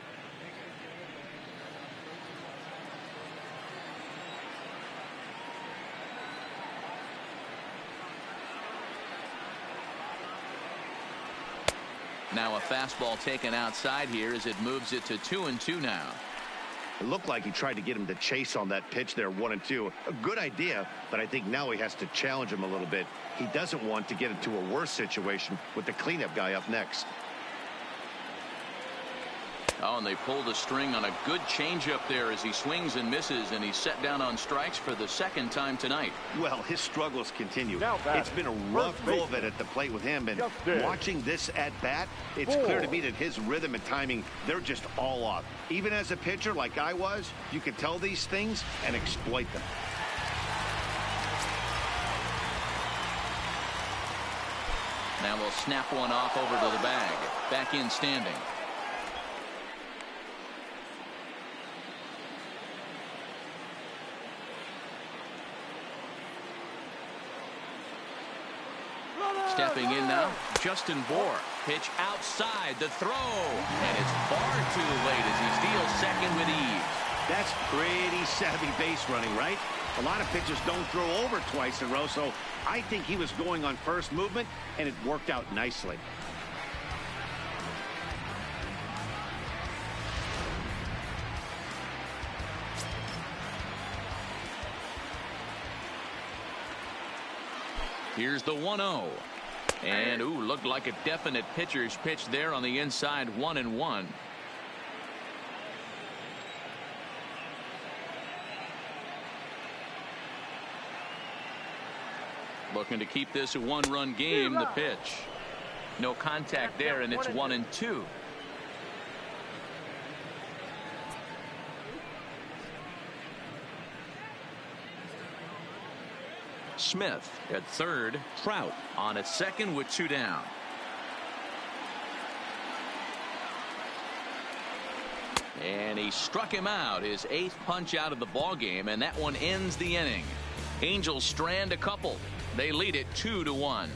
Now a fastball taken outside here as it moves it to 2-2 now. It looked like he tried to get him to chase on that pitch there, 1-2. A good idea, but I think now he has to challenge him a little bit. He doesn't want to get into a worse situation with the cleanup guy up next. Oh, and they pulled a string on a good changeup there as he swings and misses, and he's set down on strikes for the 2nd time tonight. Well, his struggles continue. It's been a rough go of it at the plate with him, and watching this at bat, it's clear to me that his rhythm and timing, they're just all off. Even as a pitcher like I was, you can tell these things and exploit them. Now we'll snap one off over to the bag. Back in standing. Stepping in now, Justin Bour. Pitch outside the throw. And it's far too late as he steals second with ease. That's pretty savvy base running, right? A lot of pitchers don't throw over twice in a row, so I think he was going on first movement, and it worked out nicely. Here's the 1-0. And, ooh, looked like a definite pitcher's pitch there on the inside, 1-1. Looking to keep this a 1-run game, the pitch. No contact there, and it's 1-2. Smith at third. Trout on at second with 2 down. And he struck him out, his 8th punch out of the ball game, and that one ends the inning. Angels strand a couple. They lead it 2-1.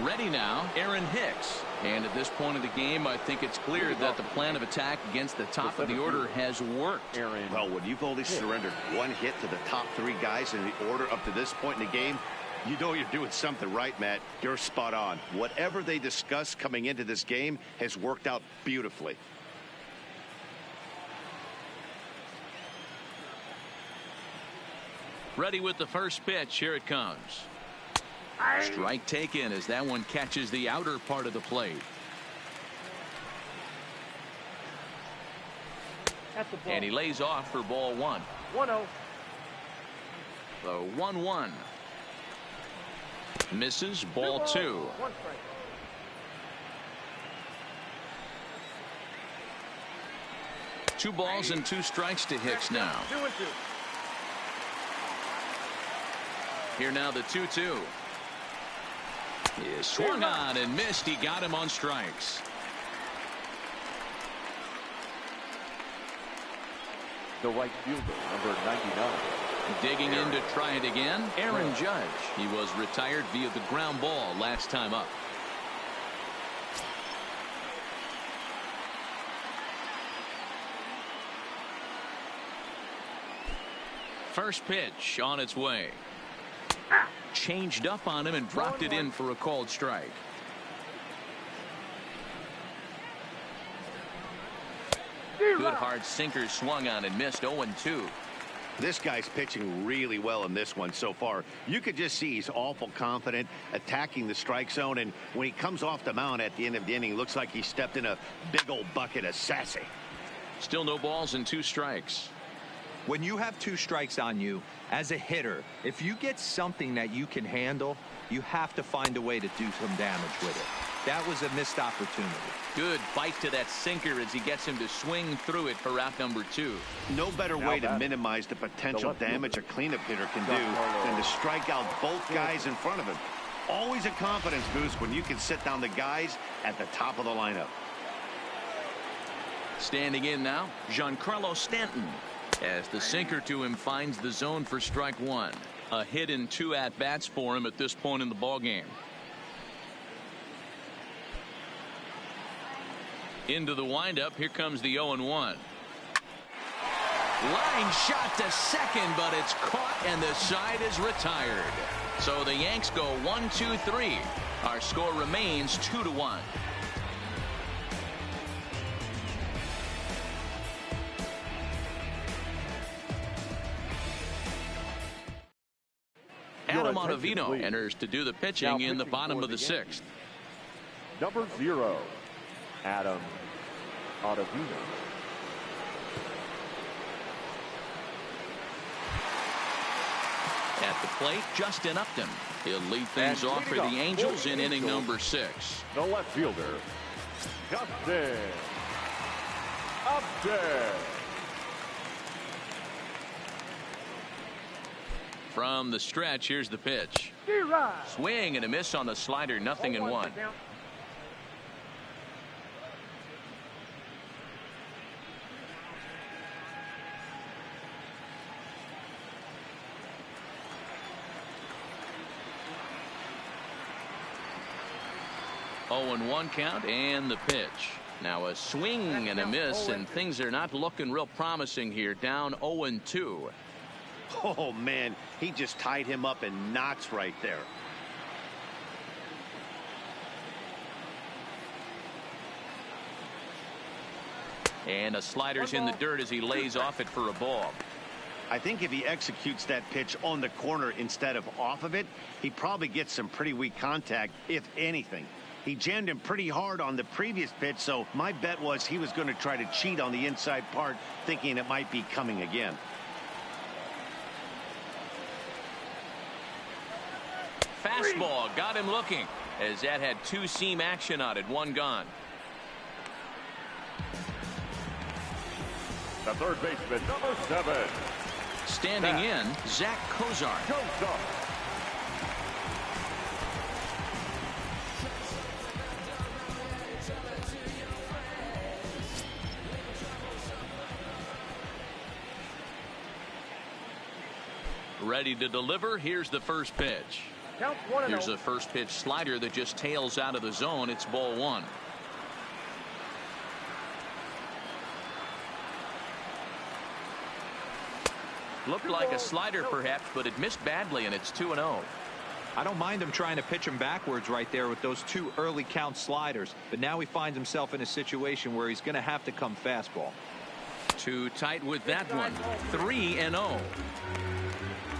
Ready now, Aaron Hicks. And at this point of the game, I think it's clear that the plan of attack against the top of the order has worked. Well, when you've only surrendered 1 hit to the top 3 guys in the order up to this point in the game, you know you're doing something right, Matt. You're spot on. Whatever they discussed coming into this game has worked out beautifully. Ready with the first pitch. Here it comes. Strike taken as that one catches the outer part of the plate. And he lays off for ball 1. 1-0. The 1-1. Misses, ball 2. 2 balls and 2 strikes to Hicks now. 2-2. Here now the 2-2. He swung on and missed. He got him on strikes. The right fielder, number 99. Digging in to try it again, Aaron Judge. He was retired via the ground ball last time up. First pitch on its way. Changed up on him and dropped it in for a called strike. Good hard sinker swung on and missed. 0-2. This guy's pitching really well in this one so far. You could just see he's awful confident attacking the strike zone, and when he comes off the mound at the end of the inning, looks like he stepped in a big old bucket of sassy. Still no balls and 2 strikes. When you have 2 strikes on you as a hitter, if you get something that you can handle, you have to find a way to do some damage with it. That was a missed opportunity. Good bite to that sinker as he gets him to swing through it for out number 2. No better way to minimize the potential damage a cleanup hitter can do than to strike out both guys in front of him. Always a confidence boost when you can sit down the guys at the top of the lineup. Standing in now, Giancarlo Stanton, as the sinker to him finds the zone for strike 1. A hit in 2 at-bats for him at this point in the ballgame. Into the windup. Here comes the 0-1. Line shot to second, but it's caught and the side is retired. So the Yanks go 1-2-3. Our score remains 2-1. Adam Ottavino enters to do the pitching in the bottom of the 6th. Number 0, Adam Ottavino. At the plate, Justin Upton. He'll lead things off for the Angels in inning number 6. The left fielder, Justin Upton. From the stretch, here's the pitch. Swing and a miss on the slider, 0-1. One count and the pitch. Now a swing and a miss, and things are not looking real promising here. Down 0-2. Oh, man, he just tied him up in knots right there. And a slider's in the dirt as he lays off it for a ball. I think if he executes that pitch on the corner instead of off of it, he probably gets some pretty weak contact, if anything. He jammed him pretty hard on the previous pitch, so my bet was he was going to try to cheat on the inside part, thinking it might be coming again. Fastball got him looking, as that had 2-seam action on it. 1 gone. The third baseman, number 7. Standing in, Zach Kozar. Ready to deliver. Here's the first pitch. Here's a first pitch slider that just tails out of the zone. It's ball 1. Looked like a slider perhaps, but it missed badly, and it's 2-0. I don't mind him trying to pitch him backwards right there with those 2 early count sliders, but now he finds himself in a situation where he's going to have to come fastball. Too tight with that one. 3-0.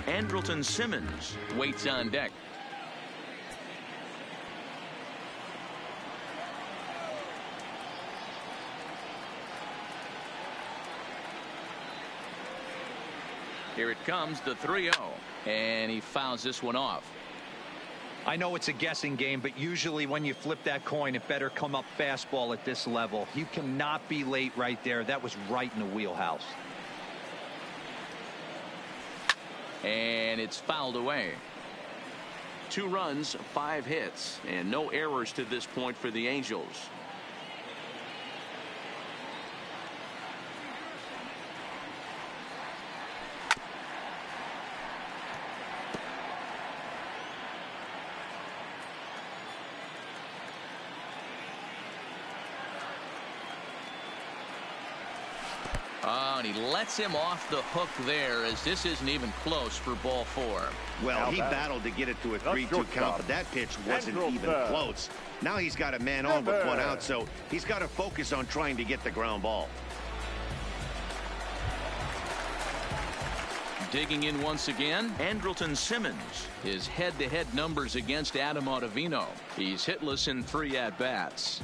Andrelton Simmons waits on deck. Here it comes, the 3-0, and he fouls this one off. I know it's a guessing game, but usually when you flip that coin, it better come up fastball at this level. You cannot be late right there. That was right in the wheelhouse. And it's fouled away. 2 runs, 5 hits, and no errors to this point for the Angels. Oh, and he lets him off the hook there, as this isn't even close for ball 4. Well, he battled to get it to a 3-2 count, but that pitch wasn't even close. Now he's got a man on with 1 out, so he's got to focus on trying to get the ground ball. Digging in once again, Andrelton Simmons. His head-to-head numbers against Adam Ottavino. He's hitless in 3 at-bats.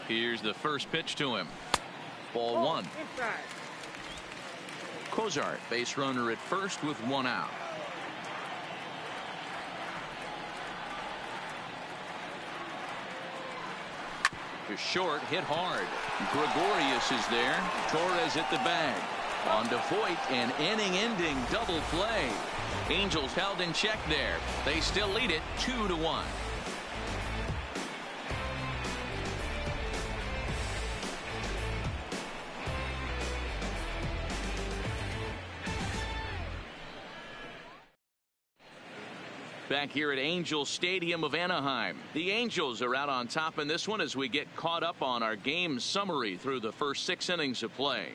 Here's the first pitch to him. Ball 1. Cozart, base runner at first with 1 out. To short, hit hard. Gregorius is there. Torres at the bag. On to Voit, an inning-ending double play. Angels held in check there. They still lead it 2-1. Back here at Angel Stadium of Anaheim. The Angels are out on top in this one as we get caught up on our game summary through the first 6 innings of play.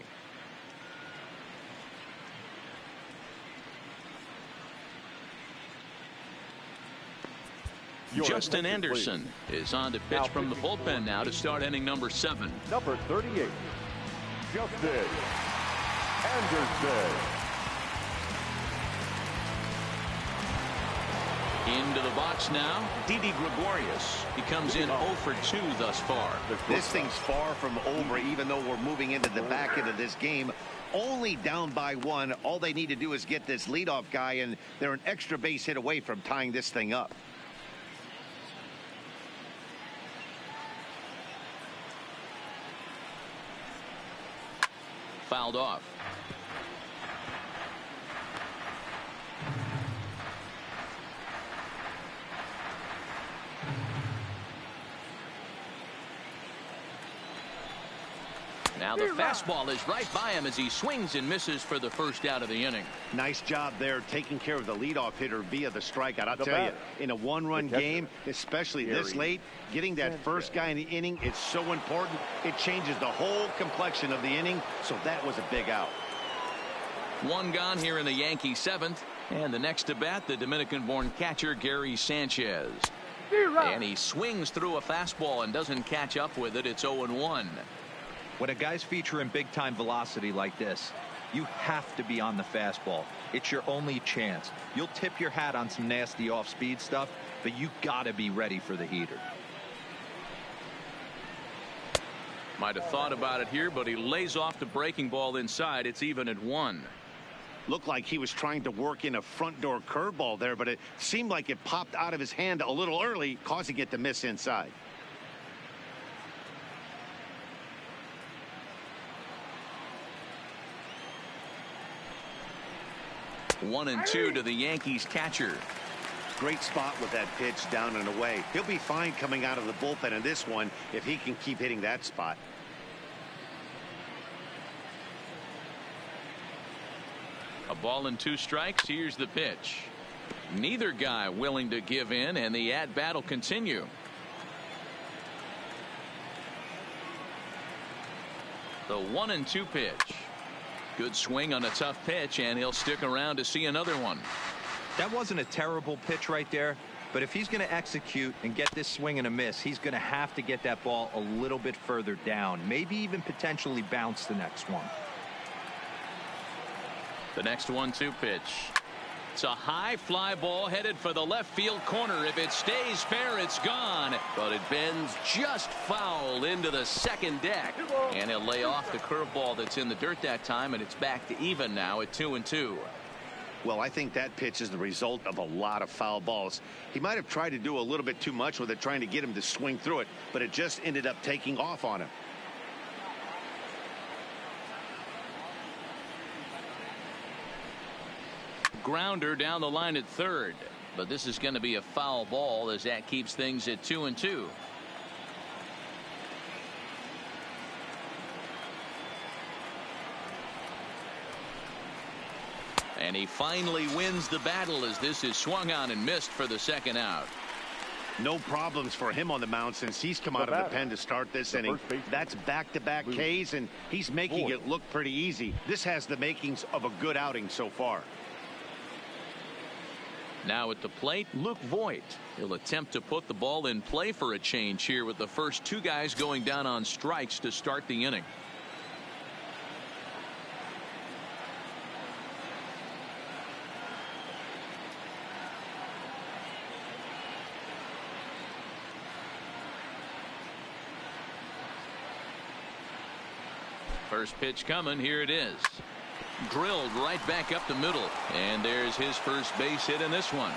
Justin Anderson is on to pitch from the bullpen now to start inning number 7. Number 38, Justin Anderson. Into the box now, Didi Gregorius. He comes in 0 for 2 thus far. This thing's far from over, even though we're moving into the back end of this game. Only down by 1. All they need to do is get this leadoff guy, and they're an extra base hit away from tying this thing up. Fouled off. Now the fastball is right by him as he swings and misses for the first out of the inning. Nice job there taking care of the leadoff hitter via the strikeout. I'll tell you, in a 1-run game, especially this late, getting that first guy in the inning, it's so important. It changes the whole complexion of the inning, so that was a big out. 1 gone here in the Yankee 7th. And the next to bat, the Dominican-born catcher Gary Sanchez. And he swings through a fastball and doesn't catch up with it. It's 0-1. When a guy's featuring big-time velocity like this, you have to be on the fastball. It's your only chance. You'll tip your hat on some nasty off-speed stuff, but you gotta be ready for the heater. Might have thought about it here, but he lays off the breaking ball inside. It's even at 1. Looked like he was trying to work in a front door curveball there, but it seemed like it popped out of his hand a little early, causing it to miss inside. One and 2 to the Yankees catcher. Great spot with that pitch down and away. He'll be fine coming out of the bullpen in this one if he can keep hitting that spot. A ball and 2 strikes. Here's the pitch. Neither guy willing to give in, and the at-bat will continue. The 1-2 pitch. Good swing on a tough pitch, and he'll stick around to see another one. That wasn't a terrible pitch right there, but if he's going to execute and get this swing and a miss, he's going to have to get that ball a little bit further down, maybe even potentially bounce the next one. The next 1-2 pitch. It's a high fly ball headed for the left field corner. If it stays fair, it's gone. But it bends just foul into the second deck. And he'll lay off the curveball that's in the dirt that time, and it's back to even now at 2-2. Well, I think that pitch is the result of a lot of foul balls. He might have tried to do a little bit too much with it, trying to get him to swing through it, but it just ended up taking off on him. Grounder down the line at third, but this is going to be a foul ball as that keeps things at 2-2. And he finally wins the battle as this is swung on and missed for the second out. No problems for him on the mound since he's come out of the pen to start this inning. That's back-to-back Ks, and he's making it look pretty easy. This has the makings of a good outing so far. Now at the plate, Luke Voit. He'll attempt to put the ball in play for a change here with the first two guys going down on strikes to start the inning. First pitch coming. Here it is. Drilled right back up the middle, and there's his first base hit in this one.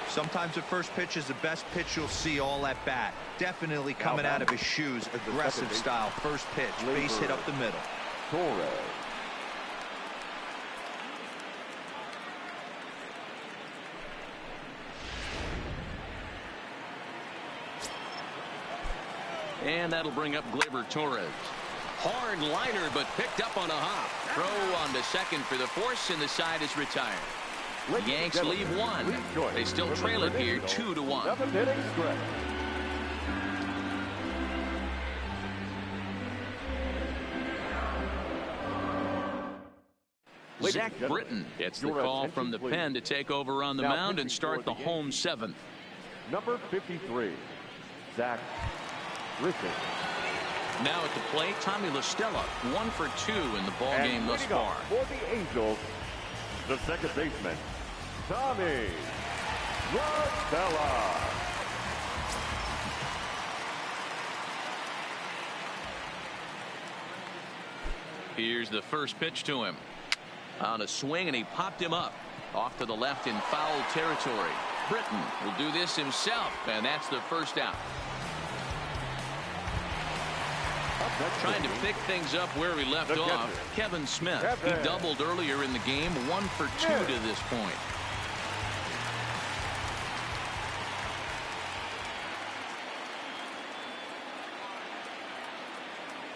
Sometimes the first pitch is the best pitch you'll see all at bat. Definitely coming out of his shoes. Aggressive style. First pitch. Base hit up the middle. And that'll bring up Gleyber Torres. Hard liner, but picked up on a hop. Throw on to second for the force, and the side is retired. The Yanks leave one. They still trail it here 2-1. Zach Britton gets the call from the pen to take over on the mound and start the home seventh. Number 53, Zach Britton. Now at the plate, Tommy La Stella, 1 for 2 in the ball game thus far. For the Angels, the second baseman, Tommy La Stella. Here's the first pitch to him. On a swing, and he popped him up. Off to the left in foul territory. Britton will do this himself, and that's the first out. Trying to pick things up where he left off. Kevin Smith. He doubled earlier in the game. 1 for 2 to this point.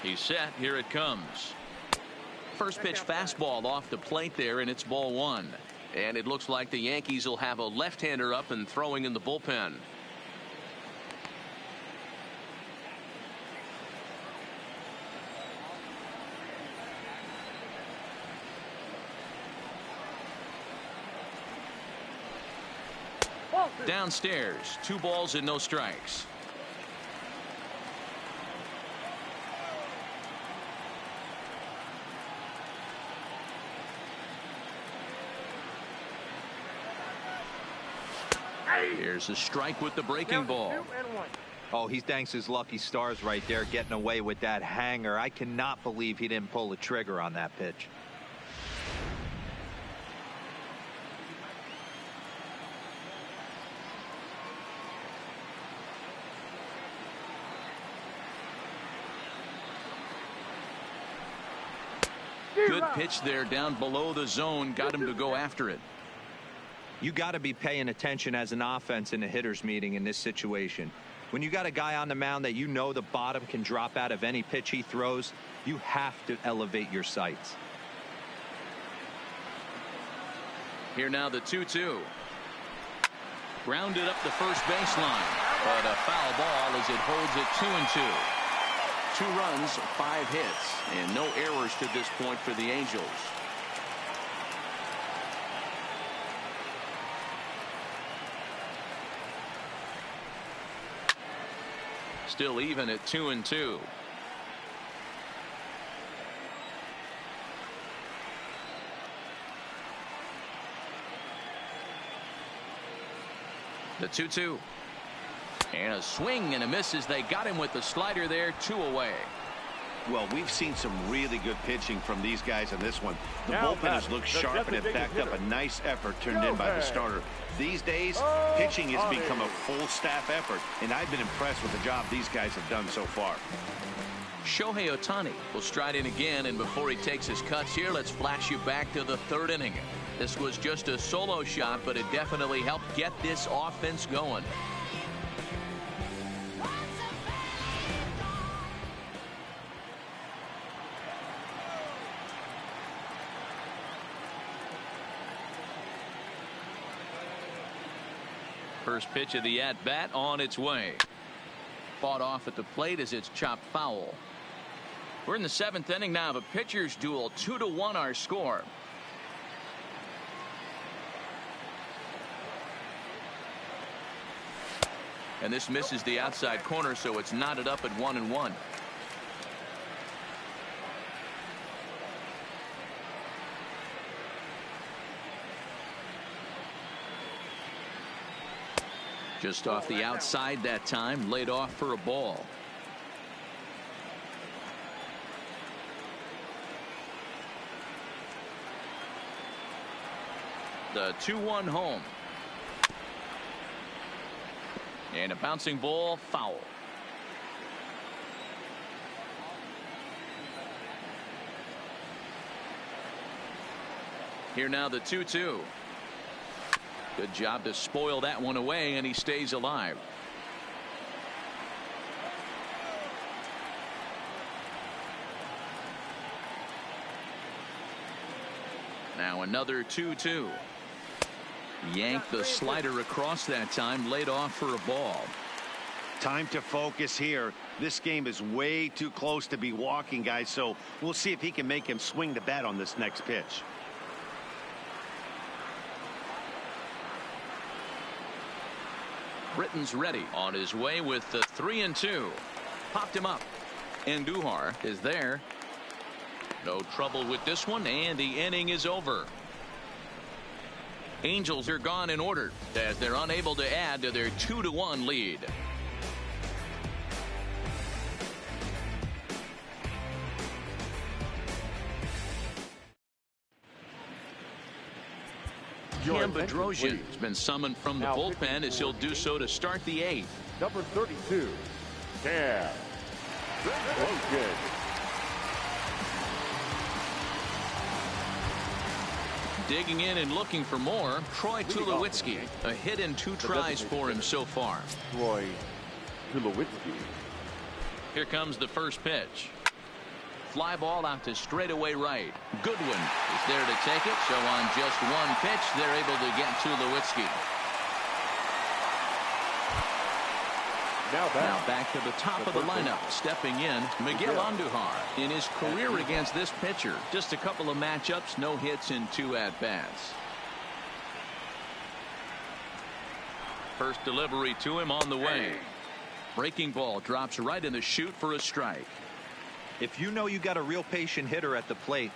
He's set. Here it comes. First pitch fastball off the plate there, and it's ball 1. And it looks like the Yankees will have a left-hander up and throwing in the bullpen. Downstairs, 2 balls and no strikes. Here's a strike with the breaking ball. Oh, he thanks his lucky stars right there, getting away with that hanger. I cannot believe he didn't pull the trigger on that pitch. Good pitch there down below the zone. Got him to go after it. You got to be paying attention as an offense in a hitter's meeting in this situation. When you got a guy on the mound that you know the bottom can drop out of any pitch he throws, you have to elevate your sights. Here now the 2-2. Grounded up the first baseline, but a foul ball as it holds it 2-2. 2 runs, 5 hits, and no errors to this point for the Angels. Still even at 2-2. The 2-2. And a swing and a miss as they got him with the slider there, 2 away. Well, we've seen some really good pitching from these guys in this one. The bullpen has looked sharp and have backed up a nice effort turned in by the starter. These days, pitching has become a full staff effort, and I've been impressed with the job these guys have done so far. Shohei Ohtani will stride in again, and before he takes his cuts here, let's flash you back to the 3rd inning. This was just a solo shot, but it definitely helped get this offense going. First pitch of the at-bat on its way. Fought off at the plate as it's chopped foul. We're in the 7th inning now of a pitcher's duel. 2-1 our score. And this misses the outside corner, so it's knotted up at 1-1. Just off the outside that time, laid off for a ball. The 2-1 home. And a bouncing ball, foul. Here now the 2-2. Good job to spoil that one away, and he stays alive. Now another 2-2. Yanked the slider across that time, laid off for a ball. Time to focus here. This game is way too close to be walking, guys, so we'll see if he can make him swing the bat on this next pitch. Britton's ready on his way with the 3-2. Popped him up. Andujar is there. No trouble with this one, and the inning is over. Angels are gone in order as they're unable to add to their 2-1 lead. Cam Bedrosian has been summoned from the bullpen as he'll do so to start the 8th. Number 32, Cam Bedrosian. Digging in and looking for more, Troy Tulowitzki. A hit in 2 tries for him so far. Troy Tulowitzki. Here comes the first pitch. Fly ball out to straightaway right. Goodwin is there to take it. So on just one pitch, they're able to get Tulowitzki. Now back to the top of the lineup. Stepping in, Miguel Andujar. In his career against this pitcher, just a couple of matchups, no hits in 2 at-bats. First delivery to him on the way. Breaking ball drops right in the chute for a strike. If you know you got a real patient hitter at the plate,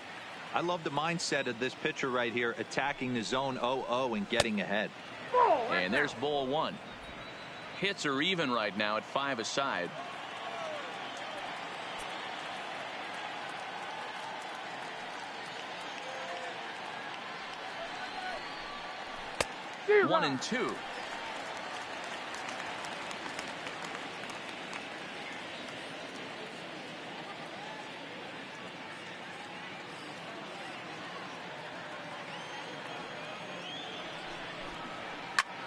I love the mindset of this pitcher right here, attacking the zone 0-0 and getting ahead. And there's ball 1. Hits are even right now at 5 aside. One and 2.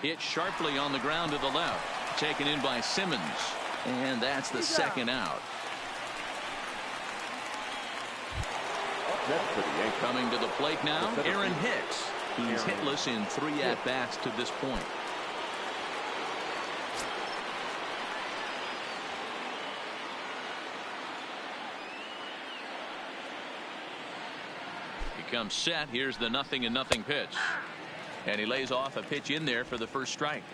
Hit sharply on the ground to the left. Taken in by Simmons. And that's the second out. Coming to the plate now, Aaron Hicks. He's hitless in 3 at-bats to this point. He comes set. Here's the 0-0 pitch. And he lays off a pitch in there for the first strike.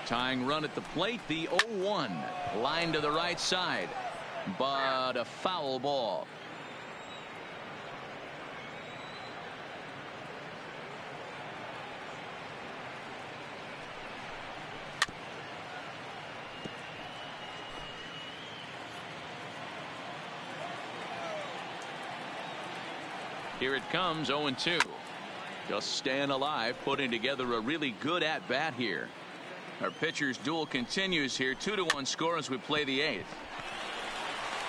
Tying run at the plate, the 0-1. Line to the right side, but a foul ball. Here it comes, 0-2. Just staying alive, putting together a really good at-bat here. Our pitcher's duel continues here. 2-1 score as we play the 8th.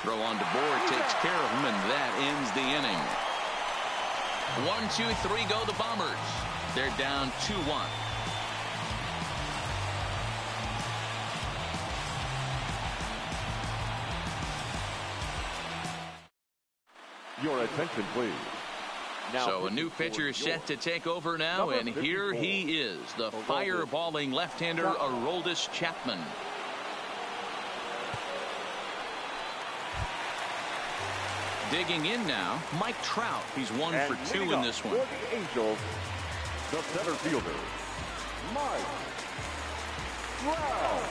Throw on to Board takes care of him, and that ends the inning. 1-2-3 go the Bombers. They're down 2-1. Your attention, please. Now, so a new pitcher is set to take over now, and here he is, the fireballing left-hander Aroldis Chapman. Digging in now, Mike Trout. He's 1 for 2 in this one. For the Angels, the center fielder, Mike Trout.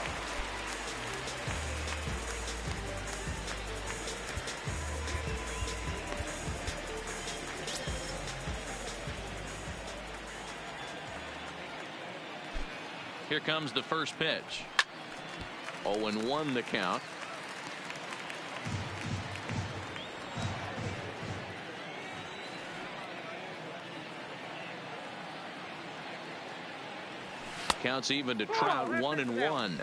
Here comes the first pitch. 0-1 the count. Counts even to Trout, 1-1.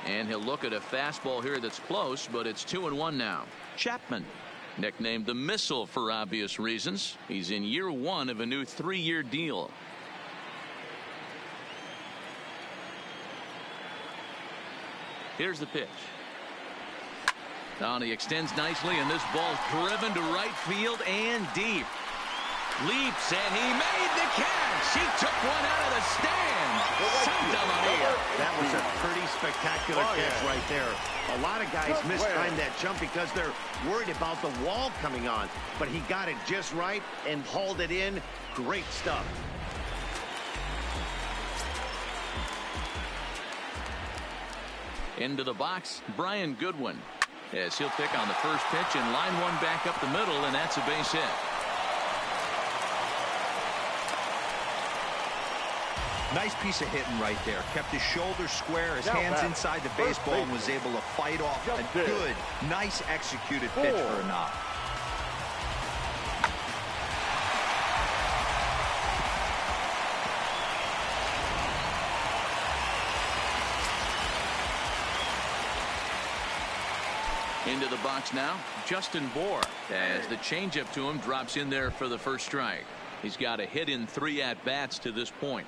And he'll look at a fastball here that's close, but it's 2-1 now. Chapman, nicknamed the Missile for obvious reasons. He's in year 1 of a new 3-year deal. Here's the pitch. Now he extends nicely, and this ball's driven to right field and deep. Leaps, and he made the catch. He took one out of the stands. Santa Maria. That was a pretty spectacular catch right there. A lot of guys mistime that jump because they're worried about the wall coming on. But he got it just right and hauled it in. Great stuff. Into the box, Brian Goodwin. As he'll pick on the first pitch and line one back up the middle, and that's a base hit. Nice piece of hitting right there. Kept his shoulders square, his hands inside the baseball, and was able to fight off a good, nice executed pitch for a knock. Into the box now, Justin Bour, as the changeup to him drops in there for the first strike. He's got a hit in 3 at-bats to this point.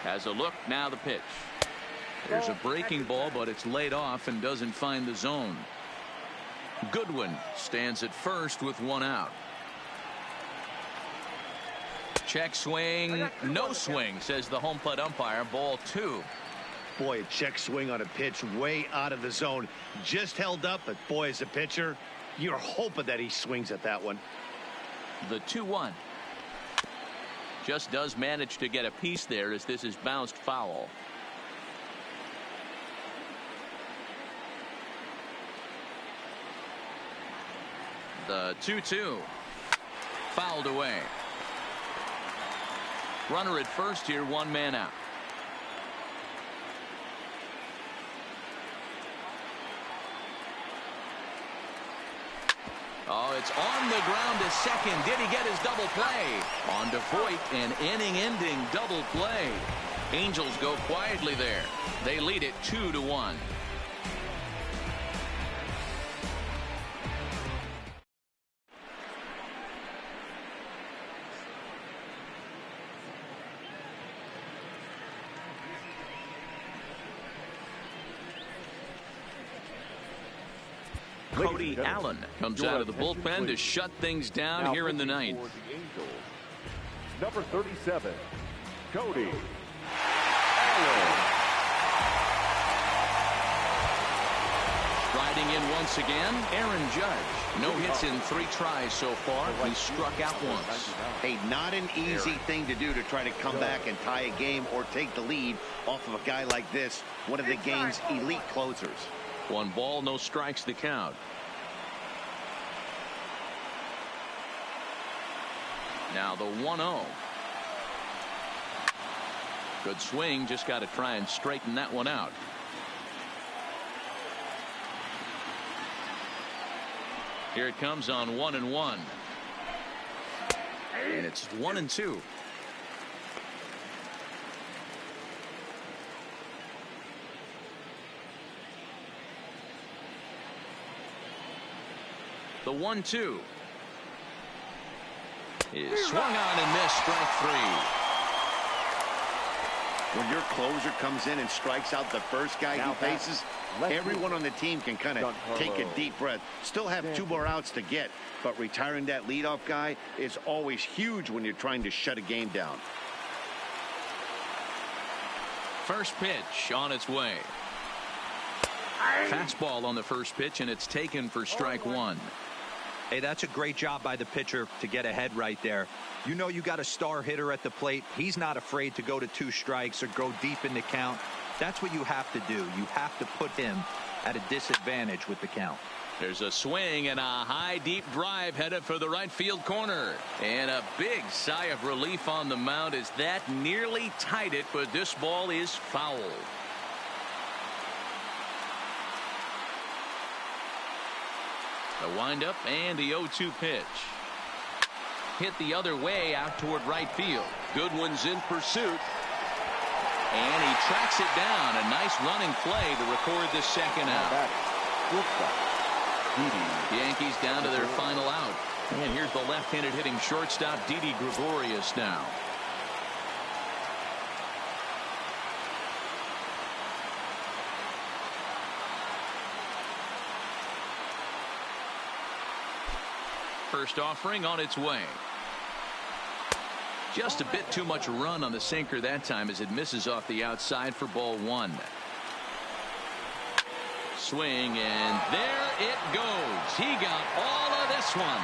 Has a look, now the pitch. There's a breaking ball, but it's laid off and doesn't find the zone. Goodwin stands at first with 1 out. Check swing, no swing, says the home plate umpire. Ball 2. Boy, a check swing on a pitch way out of the zone. Just held up, but boy, as a pitcher, you're hoping that he swings at that one. The 2-1. Just does manage to get a piece there as this is bounced foul. The 2-2. Fouled away. Runner at first here, 1 man out. Oh, it's on the ground to second. Did he get his double play? On to Voit, an inning-ending double play. Angels go quietly there. They lead it 2-1. Cody Allen comes out of the bullpen to shut things down here in the 9th. Number 37, Cody Allen. Riding in once again, Aaron Judge. No hits in 3 tries so far. He struck out once. Hey, not an easy thing to do to try to come back and tie a game or take the lead off of a guy like this, one of the game's elite closers. 1 ball, no strikes to count. Now the 1-0. Good swing, just got to try and straighten that one out. Here it comes on 1-1. And it's 1-2. The 1-2 is swung on and missed. Strike three. When your closer comes in and strikes out the first guy he faces, everyone on the team can kind of take a deep breath. Still have 2 more outs to get, but retiring that leadoff guy is always huge when you're trying to shut a game down. First pitch on its way. Fastball on the first pitch, and it's taken for strike one. Hey, that's a great job by the pitcher to get ahead right there. You know you got a star hitter at the plate. He's not afraid to go to 2 strikes or go deep in the count. That's what you have to do. You have to put him at a disadvantage with the count. There's a swing and a high deep drive headed for the right field corner. And a big sigh of relief on the mound as that nearly tied it, but this ball is foul. The windup and the 0-2 pitch. Hit the other way out toward right field. Goodwin's in pursuit. And he tracks it down. A nice running play to record the second out. The Yankees down to their final out. And here's the left-handed hitting shortstop Didi Gregorius now. First offering on its way. Just a bit too much run on the sinker that time as it misses off the outside for ball one. Swing, and there it goes. He got all of this one.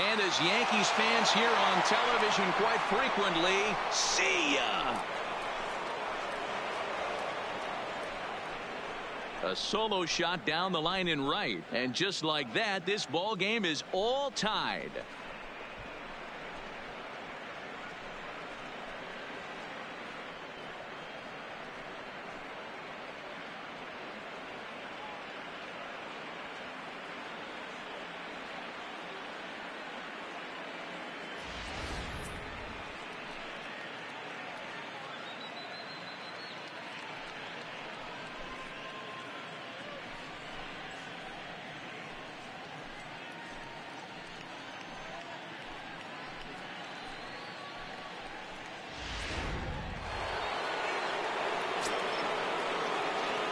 And as Yankees fans hear on television quite frequently, see ya. A solo shot down the line in right, and just like that, this ball game is all tied.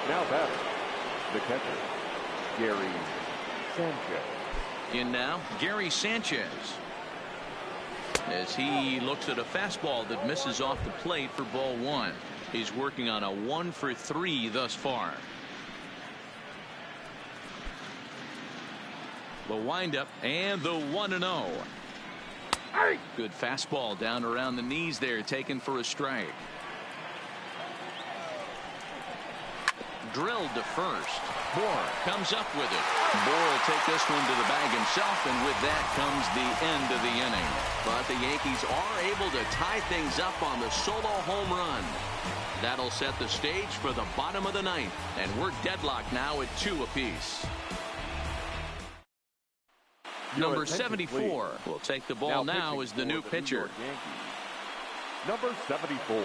Now batting, the catcher, Gary Sanchez. In now, Gary Sanchez. As he looks at a fastball that misses off the plate for ball one. He's working on a 1-for-3 thus far. The windup and the 1-0. Good fastball down around the knees there, taken for a strike. Drilled to first. Bohr comes up with it. Bohr will take this one to the bag himself, and with that comes the end of the inning. But the Yankees are able to tie things up on the solo home run. That'll set the stage for the bottom of the ninth, and we're deadlocked now at 2 apiece. Number 74 will take the ball now as the new pitcher. Number 74.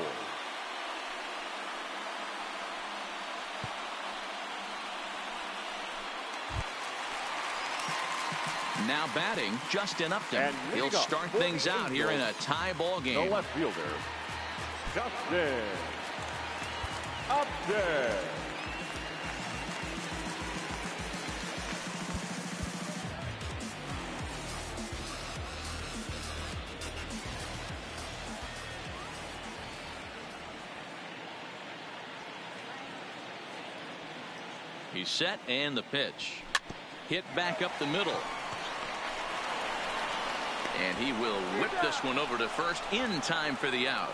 Now batting, Justin Upton. He'll start things out here in a tie ball game. The left fielder, Justin Upton. He's set, and the pitch. Hit back up the middle. And he will whip this one over to first in time for the out.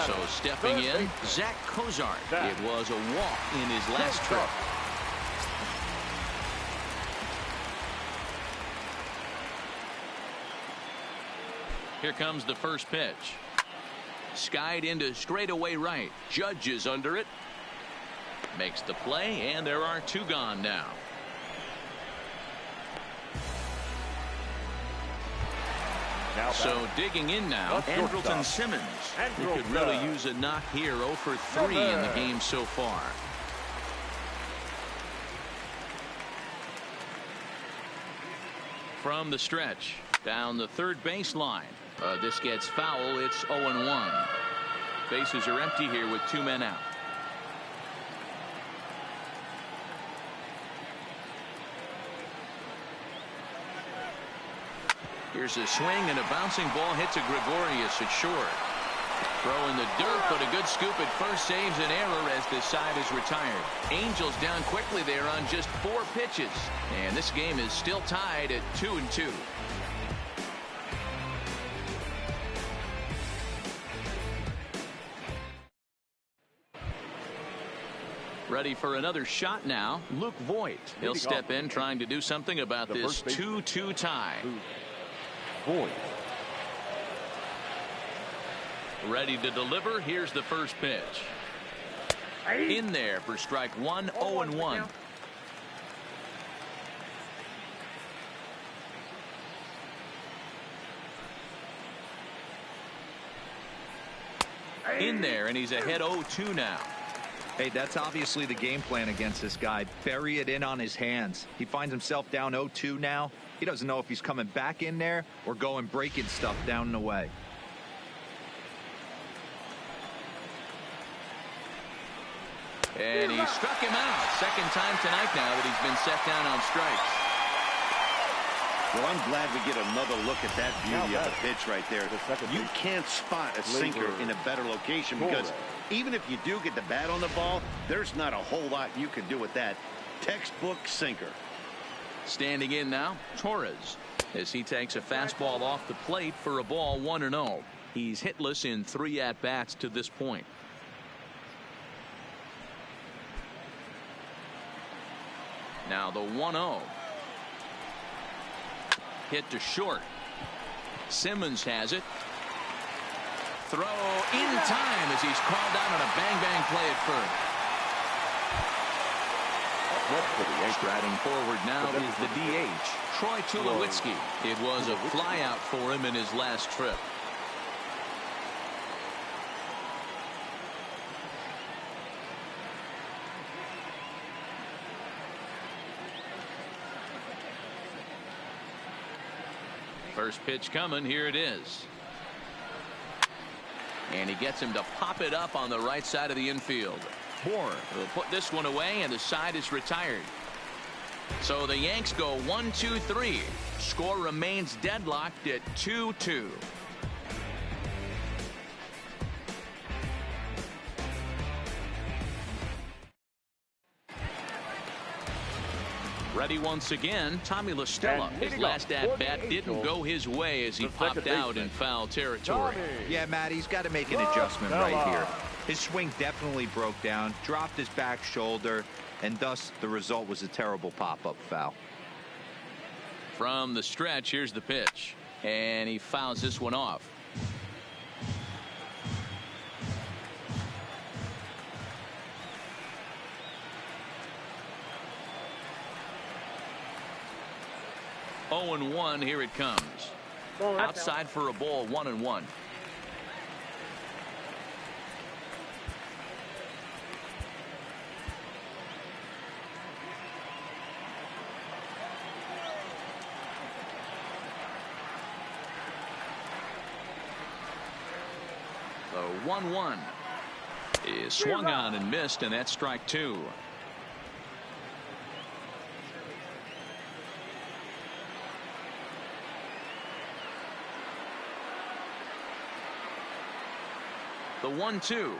So stepping in, Zach Cozart. It was a walk in his last trip. Here comes the first pitch. Skied into straightaway right. Judge is under it. Makes the play, and there are two gone now. So digging in now, Andrelton Simmons. He could really use a knock here. 0 for 3 in the game so far. From the stretch, down the third baseline. This gets foul. It's 0-1. Bases are empty here with 2 men out. Here's a swing, and a bouncing ball hits a Gregorius at short. Throw in the dirt, but a good scoop at first saves an error as the side is retired. Angels down quickly there on just 4 pitches. And this game is still tied at 2-2. Ready for another shot now. Luke Voigt. He'll step in trying to do something about this 2-2 tie. Ready to deliver. Here's the first pitch. In there for strike 1, 0-1. In there, and he's ahead 0-2 now. Hey, that's obviously the game plan against this guy. Bury it in on his hands. He finds himself down 0-2 now. He doesn't know if he's coming back in there or going breaking stuff down and away. And he struck him out. Second time tonight now that he's been set down on strikes. Well, I'm glad we get another look at that beauty of a pitch right there. You can't spot a sinker in a better location because even if you do get the bat on the ball, there's not a whole lot you can do with that. Textbook sinker. Standing in now, Torres, as he takes a fastball off the plate for a ball 1-0. He's hitless in 3 at-bats to this point. Now the 1-0. Hit to short. Simmons has it. Throw in time as he's called out on a bang-bang play at first. Striding forward now is the DH, Troy Tulowitzki. It was a flyout for him in his last trip. First pitch coming. Here it is. And he gets him to pop it up on the right side of the infield. Moore will put this one away, and the side is retired. So the Yanks go 1-2-3. Score remains deadlocked at 2-2. Ready once again, Tommy La Stella. His last at-bat didn't go his way as he popped out in foul territory. Yeah, Matt, he's got to make an adjustment right here. His swing definitely broke down, dropped his back shoulder, and thus the result was a terrible pop-up foul. From the stretch, here's the pitch. And he fouls this one off. Oh, 0-1, here it comes. Outside for a ball, 1-1. The 1-1 is swung on and missed, and that's strike 2. The 1-2.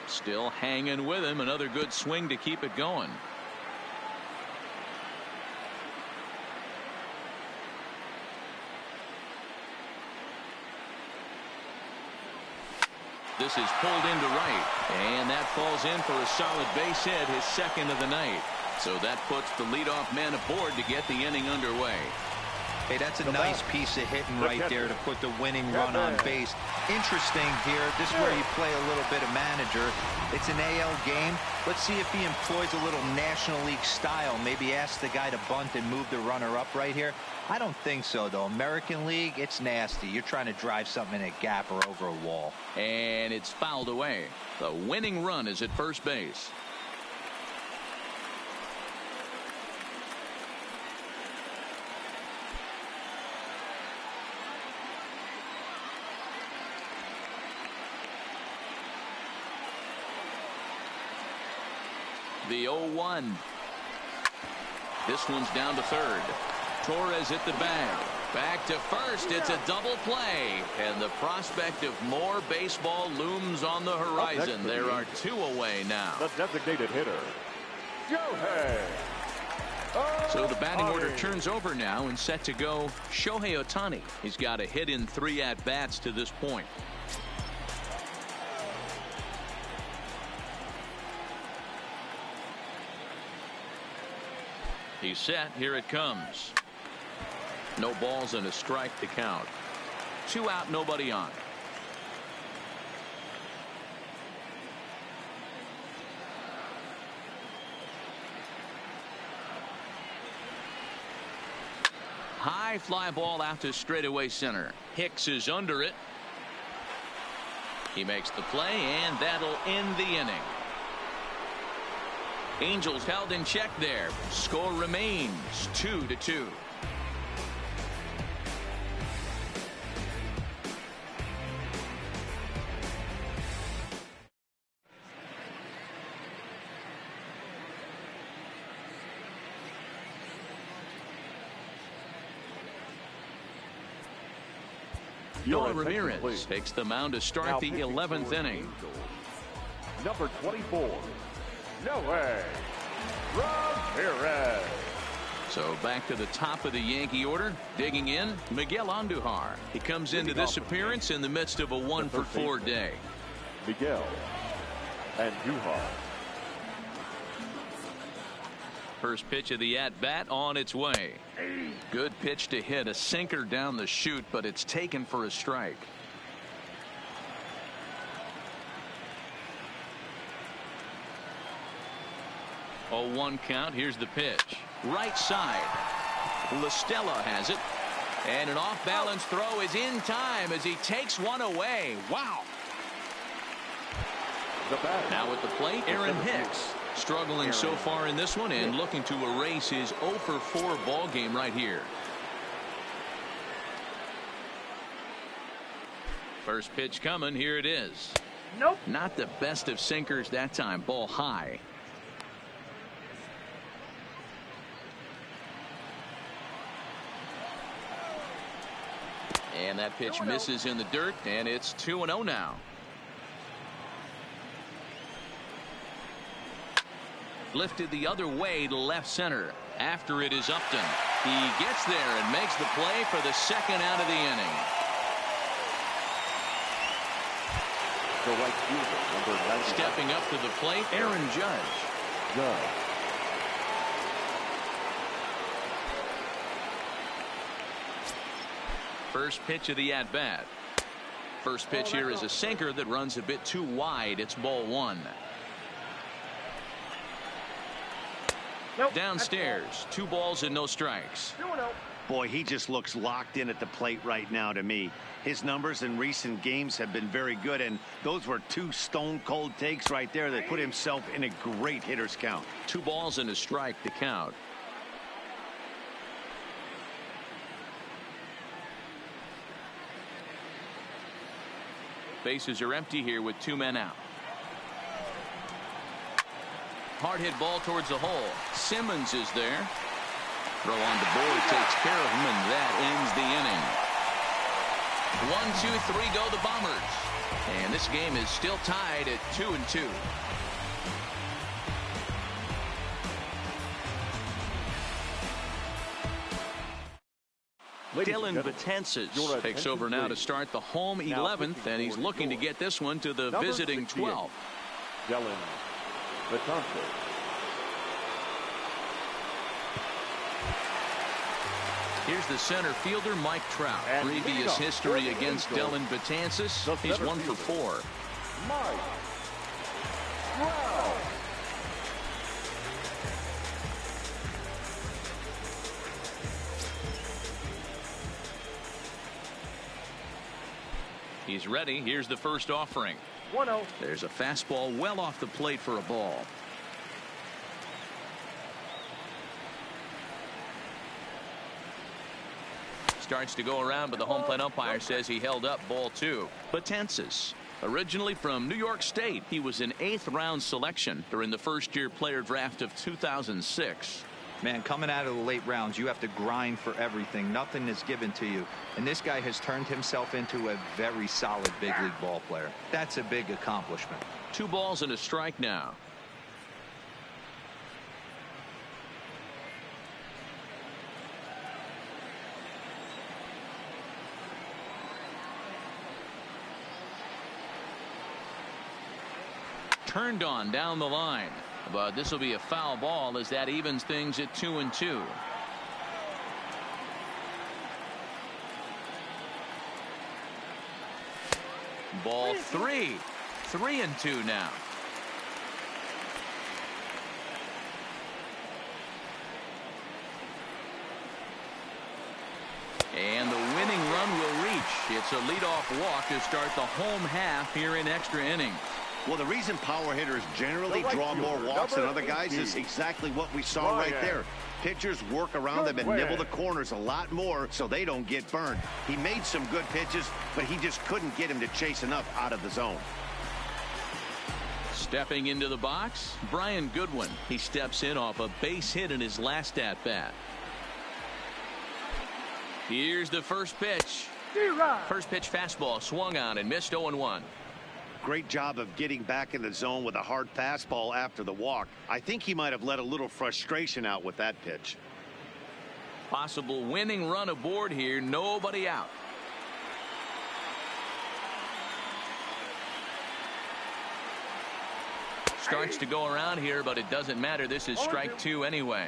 Still hanging with him. Another good swing to keep it going. This is pulled into right, and that falls in for a solid base hit, his second of the night. So that puts the leadoff man aboard to get the inning underway. Hey, that's a nice piece of hitting right there to put the winning run on base. Interesting here. This is where you play a little bit of manager. It's an AL game. Let's see if he employs a little National League style. Maybe ask the guy to bunt and move the runner up right here. I don't think so, though. American League, it's nasty. You're trying to drive something in a gap or over a wall. And it's fouled away. The winning run is at first base. The 0-1. This one's down to third. Torres hit the bag. Back to first. It's a double play. And the prospect of more baseball looms on the horizon. There are two away now. The designated hitter, Shohei. So the batting order turns over now and set to go Shohei Ohtani. He's got a hit in 3 at-bats to this point. He's set. Here it comes. No balls and a strike to count. 2 out, nobody on. High fly ball out to straightaway center. Hicks is under it. He makes the play, and that'll end the inning. Angels held in check there. Score remains 2-2. Yoel Ramirez takes the mound to start the 11th inning. Number 24, Yoel Ramirez. So back to the top of the Yankee order. Digging in, Miguel Andujar. He comes into this appearance in the midst of a 1-for-4 day. Miguel Andujar. First pitch of the at-bat on its way. Good pitch to hit, a sinker down the chute, but it's taken for a strike. A 1 count. Here's the pitch. Right side. LaStella has it. And an off-balance throw is in time as he takes one away. Wow. Now at the plate, Aaron Hicks. Struggling so far in this one and looking to erase his 0-for-4 ball game right here. First pitch coming. Here it is. Nope. Not the best of sinkers that time. Ball high. And that pitch misses in the dirt, and it's 2-0 now. Lifted the other way to left center. After it is Upton. He gets there and makes the play for the second out of the inning. The right fielder, number 99. Stepping up to the plate, Aaron Judge. First pitch of the at-bat. First pitch here is a sinker that runs a bit too wide. It's ball 1. Nope, downstairs, 2 balls and no strikes. Boy, he just looks locked in at the plate right now to me. His numbers in recent games have been very good, and those were 2 stone-cold takes right there that put himself in a great hitter's count. 2 balls and a strike to count. Bases are empty here with 2 men out. Hard hit ball towards the hole. Simmons is there. Throw on the board takes care of him, and that ends the inning. 1, 2, 3 go the Bombers. And this game is still tied at 2-2. Dylan Betances takes over now to start the home 11th, and he's looking to get this one to the visiting 12th. Dylan Betances. Here's the center fielder, Mike Trout. And previous history against Dellin Betances. He's 1 for 4. Mike Trout. He's ready. Here's the first offering. 1-0. There's a fastball well off the plate for a ball. Starts to go around, but the home plate umpire says he held up ball 2. Betances, originally from New York State, he was an 8th round selection during the first-year player draft of 2006. Man, coming out of the late rounds, you have to grind for everything. Nothing is given to you. And this guy has turned himself into a very solid big league ball player. That's a big accomplishment. 2 balls and a strike now. Turned on down the line, but this will be a foul ball as that evens things at 2-2. Ball 3. 3-2 now. And the winning run will reach. It's a leadoff walk to start the home half here in extra innings. Well, the reason power hitters generally draw more walks than other guys is exactly what we saw right there. Pitchers work around them and nibble the corners a lot more so they don't get burned. He made some good pitches, but he just couldn't get him to chase enough out of the zone. Stepping into the box, Brian Goodwin. He steps in off a base hit in his last at-bat. Here's the first pitch. First pitch fastball swung on and missed 0-1. Great job of getting back in the zone with a hard fastball after the walk. I think he might have let a little frustration out with that pitch. Possible winning run aboard here. Nobody out. Starts to go around here, but it doesn't matter. This is strike 2 anyway.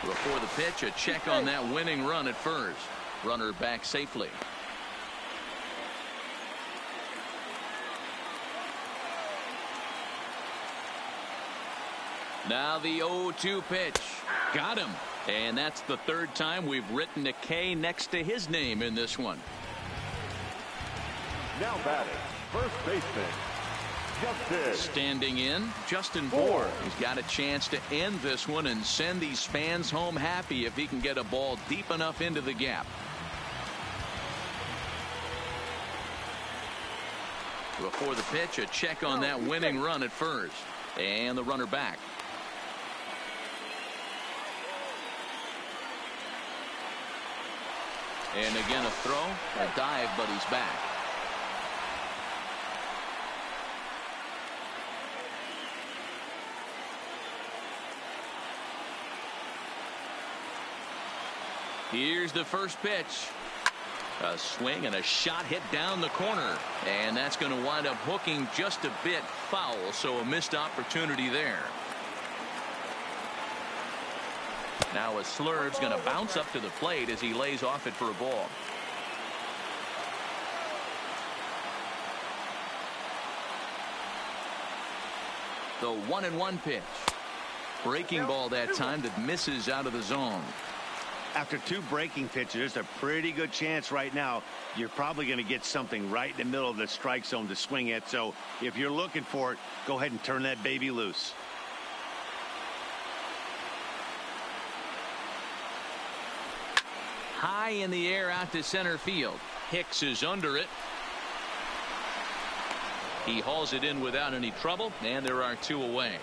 Before the pitch, a check on that winning run at first. Runner back safely. Now the 0-2 pitch. Got him. And that's the 3rd time we've written a K next to his name in this one. Now batting, first baseman, Justin. Standing in, Justin Bour. He's got a chance to end this one and send these fans home happy if he can get a ball deep enough into the gap. Before the pitch, a check on that winning run at first. And the runner back. And again a throw, a dive, but he's back. Here's the first pitch. A swing and a shot hit down the corner. And that's going to wind up hooking just a bit foul, so a missed opportunity there. Now a slurve's going to bounce up to the plate as he lays off it for a ball. The 1-1 pitch. Breaking ball that time that misses out of the zone. After 2 breaking pitches, there's a pretty good chance right now you're probably going to get something right in the middle of the strike zone to swing at. So if you're looking for it, go ahead and turn that baby loose. High in the air out to center field. Hicks is under it. He hauls it in without any trouble, and there are 2 away.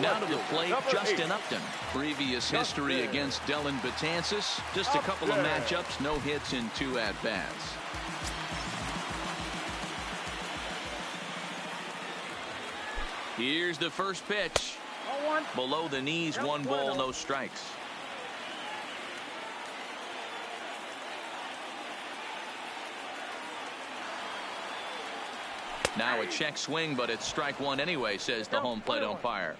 Now to the plate, Justin Upton. Previous history against Dellin Betances. Just a couple of matchups, no hits in 2 at-bats. Here's the first pitch. Below the knees, 1 ball, no strikes. Now a check swing, but it's strike one anyway, says the home plate umpire.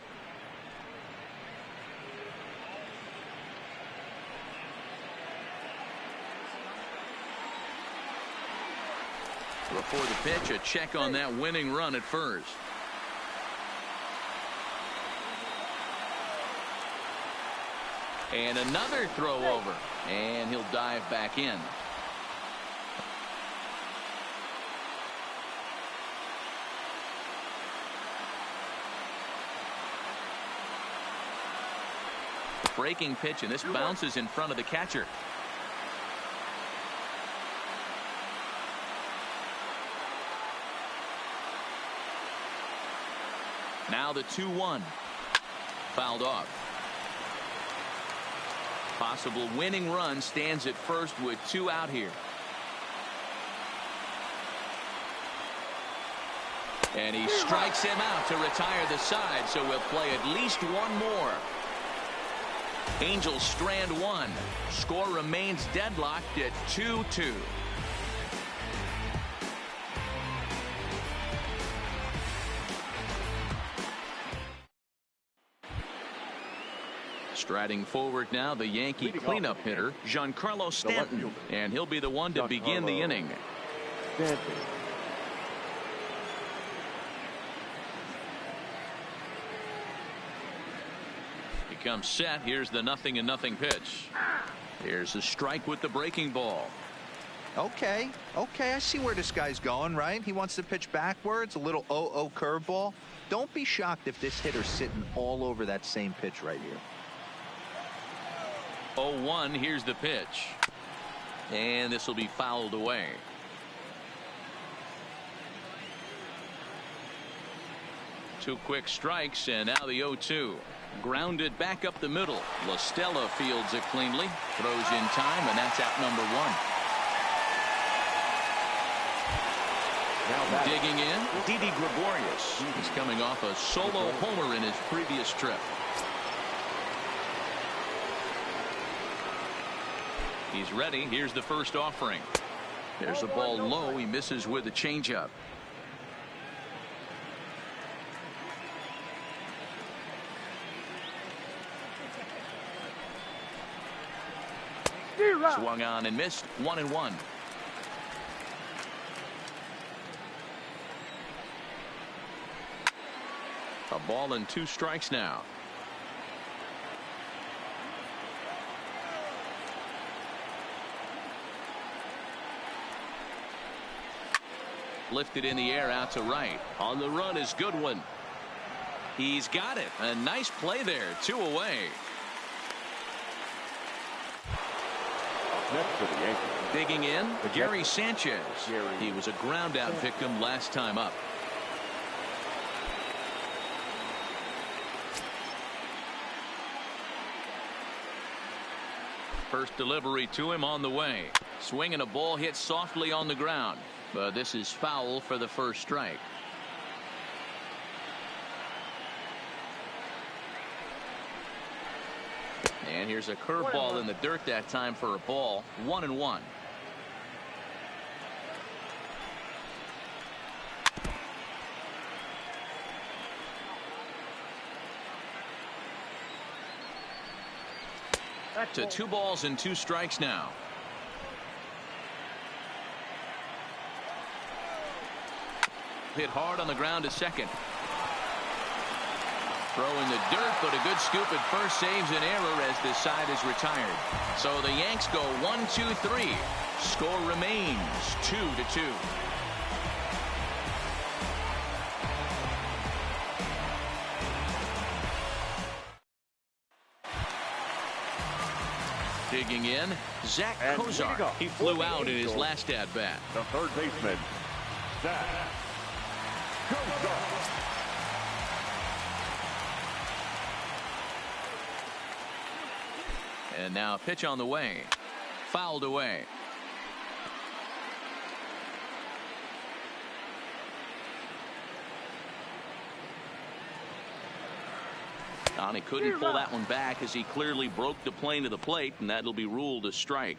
Before the pitch, a check on that winning run at first. And another throw over, and he'll dive back in. Breaking pitch, and this bounces in front of the catcher. Now the 2-1. Fouled off. Possible winning run stands at first with 2 out here. And he strikes him out to retire the side, so we'll play at least one more. Angels strand one. Score remains deadlocked at 2-2. Striding forward now, the Yankee cleanup hitter, Giancarlo Stanton, and he'll be the one to begin the inning. He comes set. Here's the 0-0 pitch. Here's a strike with the breaking ball. Okay, I see where this guy's going, right? He wants to pitch backwards, a little 0-0 curveball. Don't be shocked if this hitter's sitting all over that same pitch right here. 0-1, here's the pitch. And this will be fouled away. Two quick strikes, and now the 0-2. Grounded back up the middle. La Stella fields it cleanly. Throws in time, and that's out number 1. Now digging in, Didi Gregorius. He's coming off a solo homer in his previous trip. He's ready. Here's the first offering. There's a ball low. He misses with a changeup. Swung on and missed. 1-1. A ball and 2 strikes now. Lifted in the air out to right. On the run is Goodwin. He's got it. A nice play there. 2 away. Next for the Yankees. Digging in, Gary Sanchez. He was a ground out victim last time up. First delivery to him on the way. Swinging a ball hit softly on the ground. But this is foul for the first strike. And here's a curveball in the dirt that time for a ball. 1-1. To 2 balls and 2 strikes now. Hit hard on the ground to second. Throw in the dirt, but a good scoop at first saves an error as this side is retired. So the Yanks go 1-2-3. Score remains 2-2. Digging in, Zach Kozar. He flew out in his last at bat. The third baseman, Zach Kozar. And now a pitch on the way. Fouled away. He couldn't pull that one back as he clearly broke the plane of the plate, and that'll be ruled a strike.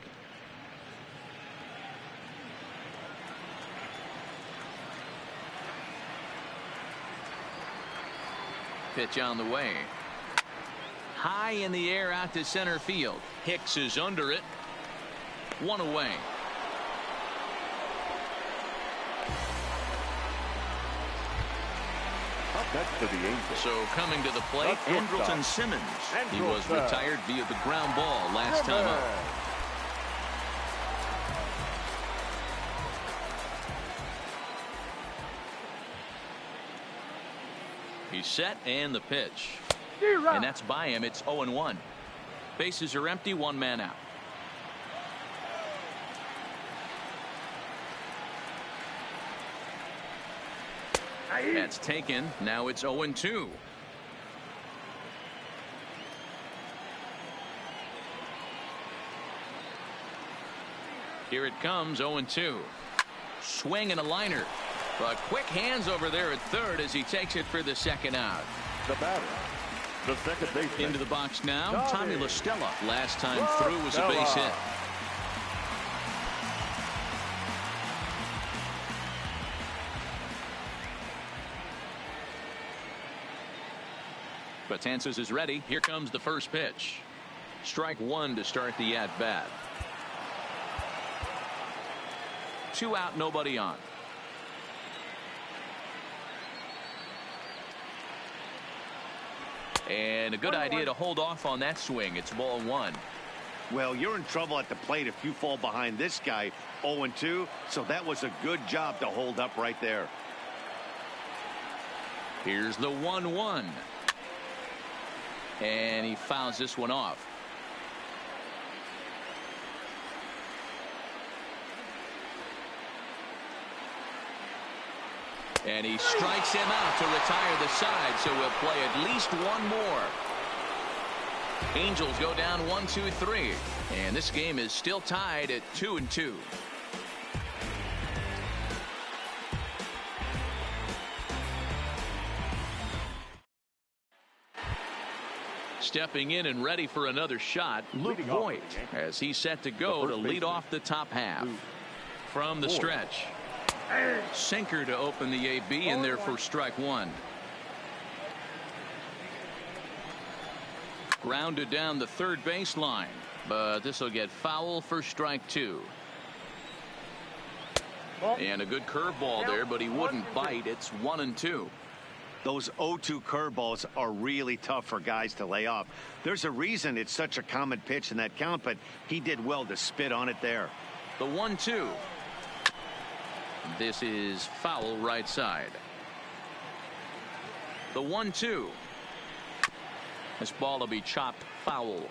Pitch on the way. High in the air out to center field. Hicks is under it. One away. Up next to the Angels. So coming to the plate, Andrelton Simmons. He was retired via the ground ball last time up. He's set and the pitch. And that's by him. It's 0-1. Bases are empty, one man out. That's taken. Now it's 0-2. Here it comes, 0-2. Swing and a liner. But quick hands over there at third as he takes it for the second out. The batter, the second baseman. Into the box now, Tommy La Stella. Last time through was a base hit. Betances is ready. Here comes the first pitch. Strike one to start the at-bat. 2 out, nobody on. And a good idea to hold off on that swing. It's ball one. Well, you're in trouble at the plate if you fall behind this guy 0-2. So that was a good job to hold up right there. Here's the 1-1. And he fouls this one off. And he strikes him out to retire the side, so we'll play at least one more. Angels go down 1-2-3, and this game is still tied at 2-2. Stepping in and ready for another shot, Luke Voigt, as he's set to go to lead off the top half. From the stretch. Sinker to open the AB in there for strike one. Grounded down the third baseline, but this will get foul for strike two. And a good curveball there, but he wouldn't bite. It's 1-2. Those 0-2 curveballs are really tough for guys to lay off. There's a reason it's such a common pitch in that count, but he did well to spit on it there. The 1-2. This is foul right side. The 1-2. This ball will be chopped foul.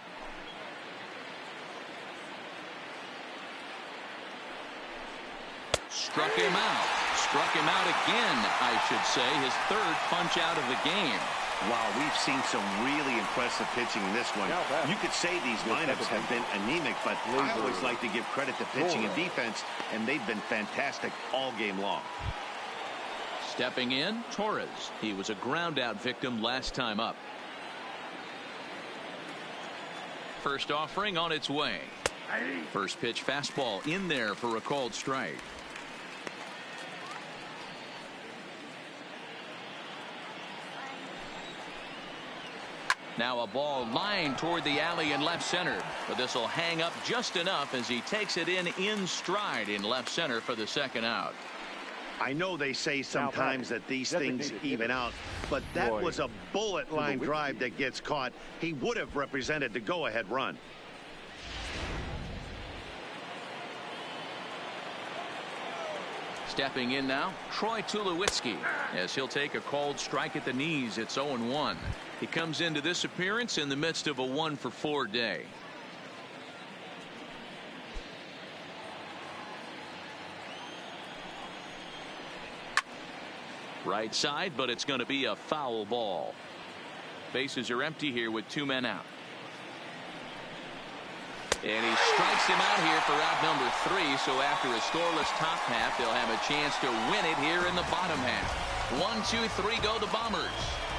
Struck him out. Struck him out again, I should say. His third punch out of the game. Wow, we've seen some really impressive pitching in this one. You could say these lineups have been anemic, but I always like to give credit to pitching and defense, and they've been fantastic all game long. Stepping in, Torres. He was a ground-out victim last time up. First offering on its way. First pitch fastball in there for a called strike. Now a ball lined toward the alley in left center, but this will hang up just enough as he takes it in stride in left center for the second out. I know they say sometimes that these things even out, but that was a bullet line drive that gets caught. He would have represented the go-ahead run. Stepping in now, Troy Tulowitzki, as he'll take a called strike at the knees. It's 0-1. He comes into this appearance in the midst of a 1-for-4 day. Right side, but it's going to be a foul ball. Bases are empty here with 2 men out. And he strikes him out here for out number 3. So after a scoreless top half, they'll have a chance to win it here in the bottom half. 1, 2, 3 go the Bombers.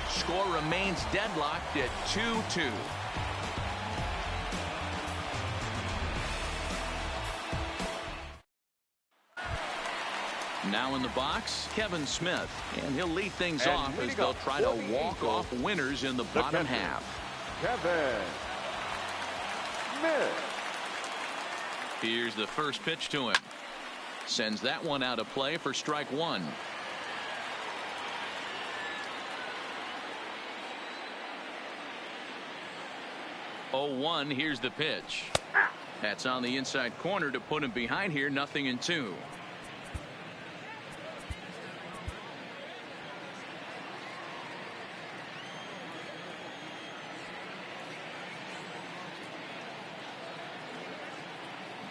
Score remains deadlocked at 2-2. Now in the box, Kevin Smith. And he'll lead things off as they'll try to walk off winners in the bottom half. Kevin Smith. Here's the first pitch to him. Sends that one out of play for strike one. Oh, 1. Here's the pitch. That's on the inside corner to put him behind here. 0-2.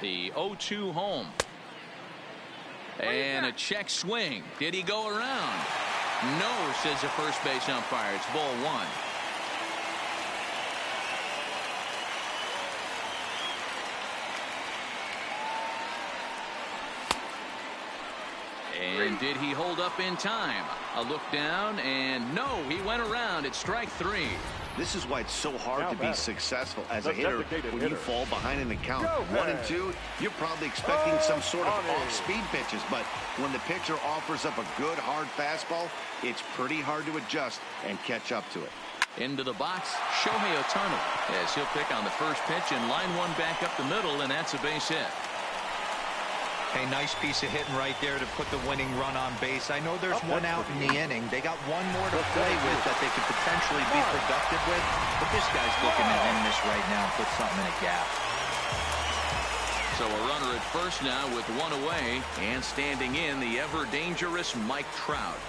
The 0-2 home. And a check swing. Did he go around? No, says the first base umpire. It's ball one. And did he hold up in time? A look down, and no, he went around. It's strike three. This is why it's so hard to be successful as a hitter when you fall behind in the count. 1 and 2, you're probably expecting some sort of off-speed pitches, but when the pitcher offers up a good, hard fastball, it's pretty hard to adjust and catch up to it. Into the box, Shohei Ohtani, as he'll pick on the first pitch and line one back up the middle, and that's a base hit. Hey, nice piece of hitting right there to put the winning run on base. I know there's one out in the inning. They got one more to play with that they could potentially be productive with. But this guy's looking to end this right now and put something in a gap. So a runner at first now with one away, and standing in the ever-dangerous Mike Trout.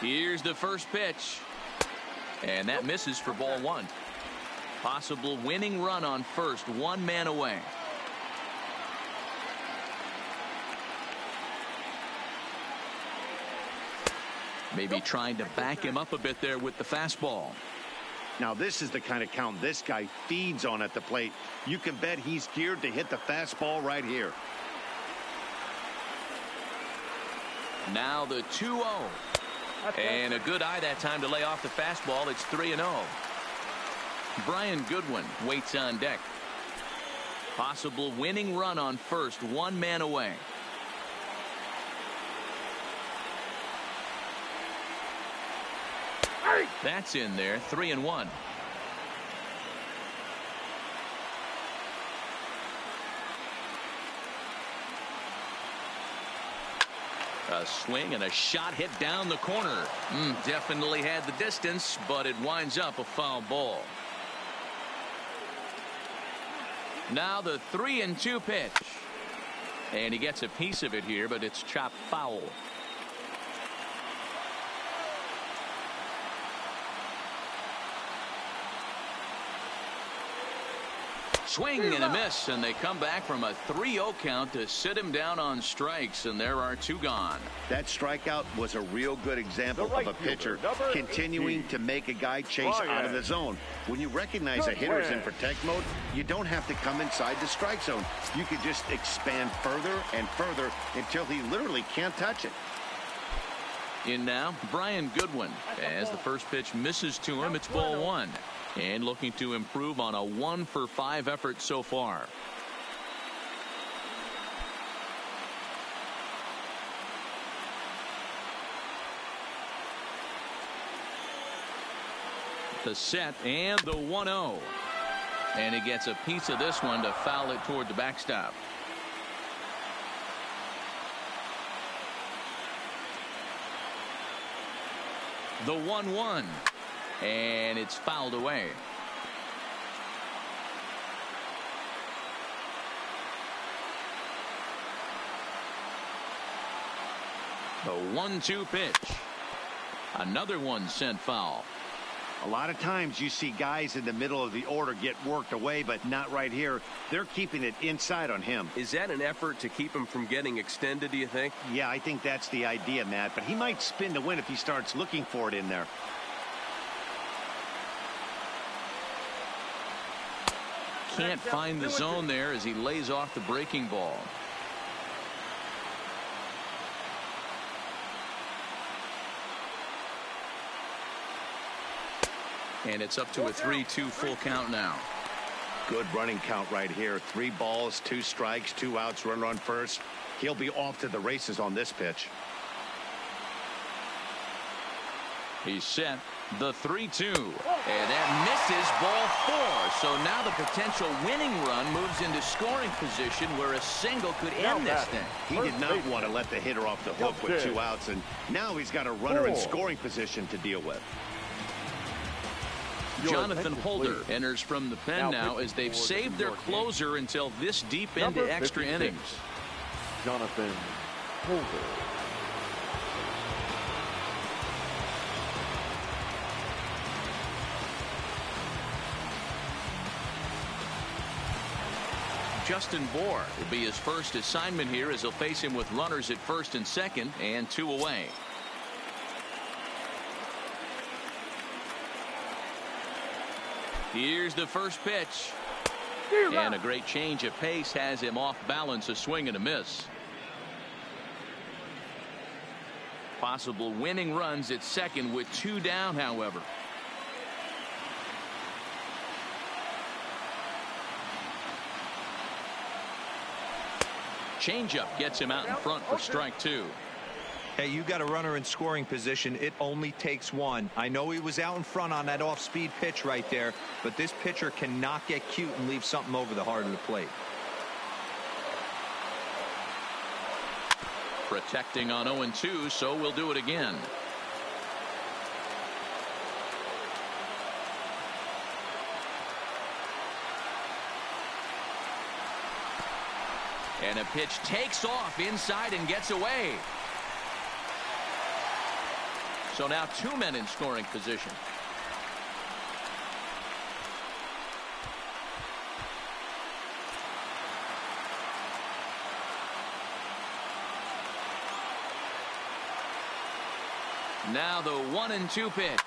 Here's the first pitch. And that misses for ball one. Possible winning run on first, one man away. Maybe trying to back him up a bit there with the fastball. Now this is the kind of count this guy feeds on at the plate. You can bet he's geared to hit the fastball right here. Now the 2-0. And a good eye that time to lay off the fastball. It's 3-0. Brian Goodwin waits on deck. Possible winning run on first, one man away. That's in there. 3-1. A swing and a shot hit down the corner. Definitely had the distance, but it winds up a foul ball. Now the 3-2 pitch. And he gets a piece of it here, but it's chopped foul. Swing and a miss, and they come back from a 3-0 count to sit him down on strikes, and there are two gone. That strikeout was a real good example of a pitcher continuing to make a guy chase out of the zone. When you recognize a hitter's in protect mode, you don't have to come inside the strike zone. You can just expand further and further until he literally can't touch it. In now, Brian Goodwin. As the first pitch misses to him, it's ball one. And looking to improve on a 1-for-5 effort so far. The set and the 1-0. And he gets a piece of this one to foul it toward the backstop. The 1-1. And it's fouled away. The 1-2 pitch. Another one sent foul. A lot of times you see guys in the middle of the order get worked away, but not right here. They're keeping it inside on him. Is that an effort to keep him from getting extended, do you think? Yeah, I think that's the idea, Matt. But he might spin to win if he starts looking for it in there. Can't find the zone there as he lays off the breaking ball. And it's up to a 3-2 full count now. Good running count right here. 3 balls, 2 strikes, 2 outs, runner on first. He'll be off to the races on this pitch. He's set. The 3-2. And that misses ball 4. So now the potential winning run moves into scoring position where a single could end this thing. He did not want to let the hitter off the hook with 2 outs, and now he's got a runner in scoring position to deal with. Jonathan Holder enters from the pen now as they've saved their closer until this deep into extra innings. Jonathan Holder. Justin Bohr will be his first assignment here as he'll face him with runners at first and second and 2 away. Here's the first pitch. And a great change of pace has him off balance, a swing and a miss. Possible winning runs at second with 2 down, however. Changeup gets him out in front for strike 2. Hey, you got a runner in scoring position. It only takes 1. I know he was out in front on that off-speed pitch right there, but this pitcher cannot get cute and leave something over the heart of the plate. Protecting on 0-2, so we'll do it again. And a pitch takes off inside and gets away. So now 2 men in scoring position. Now the 1-2 pitch.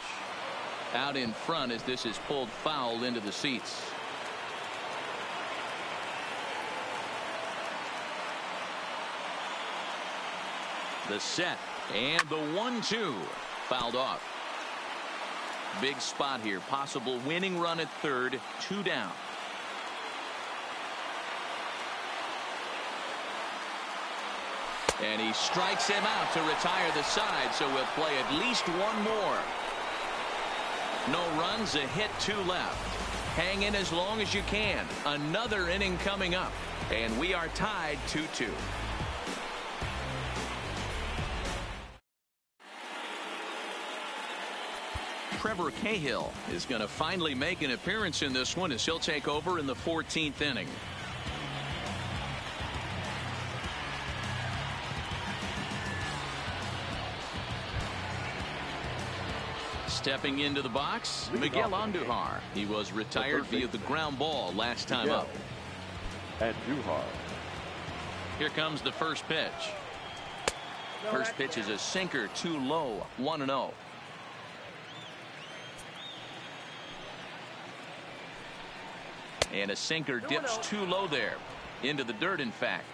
Out in front as this is pulled foul into the seats. The set and the 1-2 fouled off. Big spot here. Possible winning run at third. 2 down. And he strikes him out to retire the side, so we'll play at least 1 more. No runs, a hit, 2 left. Hang in as long as you can. Another inning coming up, and we are tied 2-2. Trevor Cahill is going to finally make an appearance in this one as he'll take over in the 14th inning. Stepping into the box, Miguel Andujar. He was retired via the ground ball last time up. Andujar. Here comes the first pitch. First pitch is a sinker, too low, 1-0. And a sinker dips too low there. Into the dirt, in fact.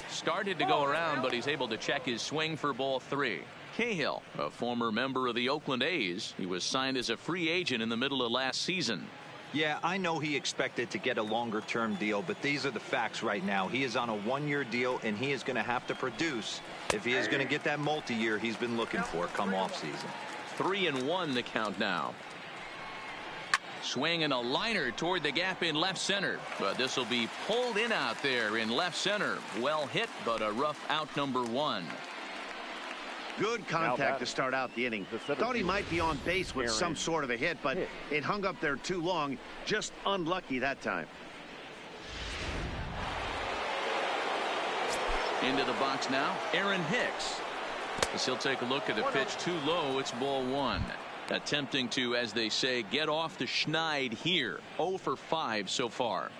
Started to go around, but he's able to check his swing for ball 3. Cahill, a former member of the Oakland A's. He was signed as a free agent in the middle of last season. Yeah, I know he expected to get a longer-term deal, but these are the facts right now. He is on a 1-year deal, and he is going to have to produce if he is going to get that multi-year he's been looking for come off-season. 3-1 the count now. Swing and a liner toward the gap in left center, but this will be pulled in out there in left center. Well hit, but a rough out, number 1. Good contact to start out the inning. Thought he might be on base with some sort of a hit, but it hung up there too long. Just unlucky that time. Into the box now, Aaron Hicks. As he'll take a look at a pitch too low, it's ball 1. Attempting to, as they say, get off the schneid here. 0 for 5 so far.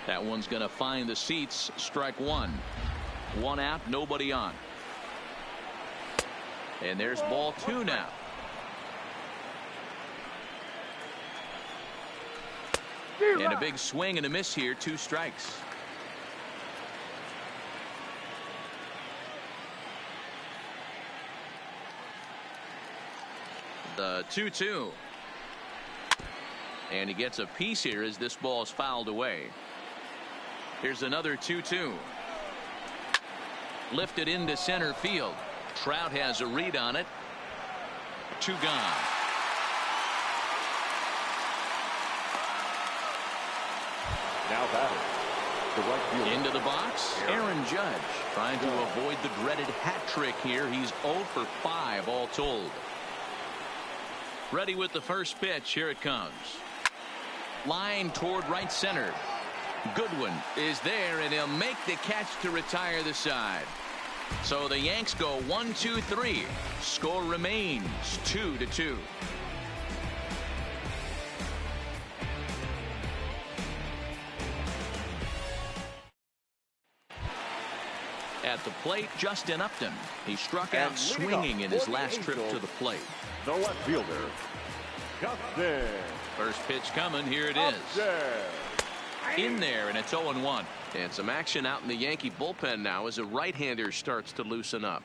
That one's going to find the seats. Strike 1. 1 out, nobody on. And there's ball 2 now. And a big swing and a miss here. 2 strikes. The 2-2. And he gets a piece here as this ball is fouled away. Here's another 2-2. Lifted into center field. Trout has a read on it. 2 gone. Now batting. The right fielder. Into the box, Aaron Judge trying to avoid the dreaded hat trick here. He's 0 for 5 all told. Ready with the first pitch. Here it comes. Line toward right center. Goodwin is there, and he'll make the catch to retire the side. So the Yanks go 1-2-3. Score remains 2-2. At the plate, Justin Upton. He struck out swinging in his last trip to the plate. The left fielder, Justin. First pitch coming. Here it is. In there, and it's 0-1. And some action out in the Yankee bullpen now as a right-hander starts to loosen up.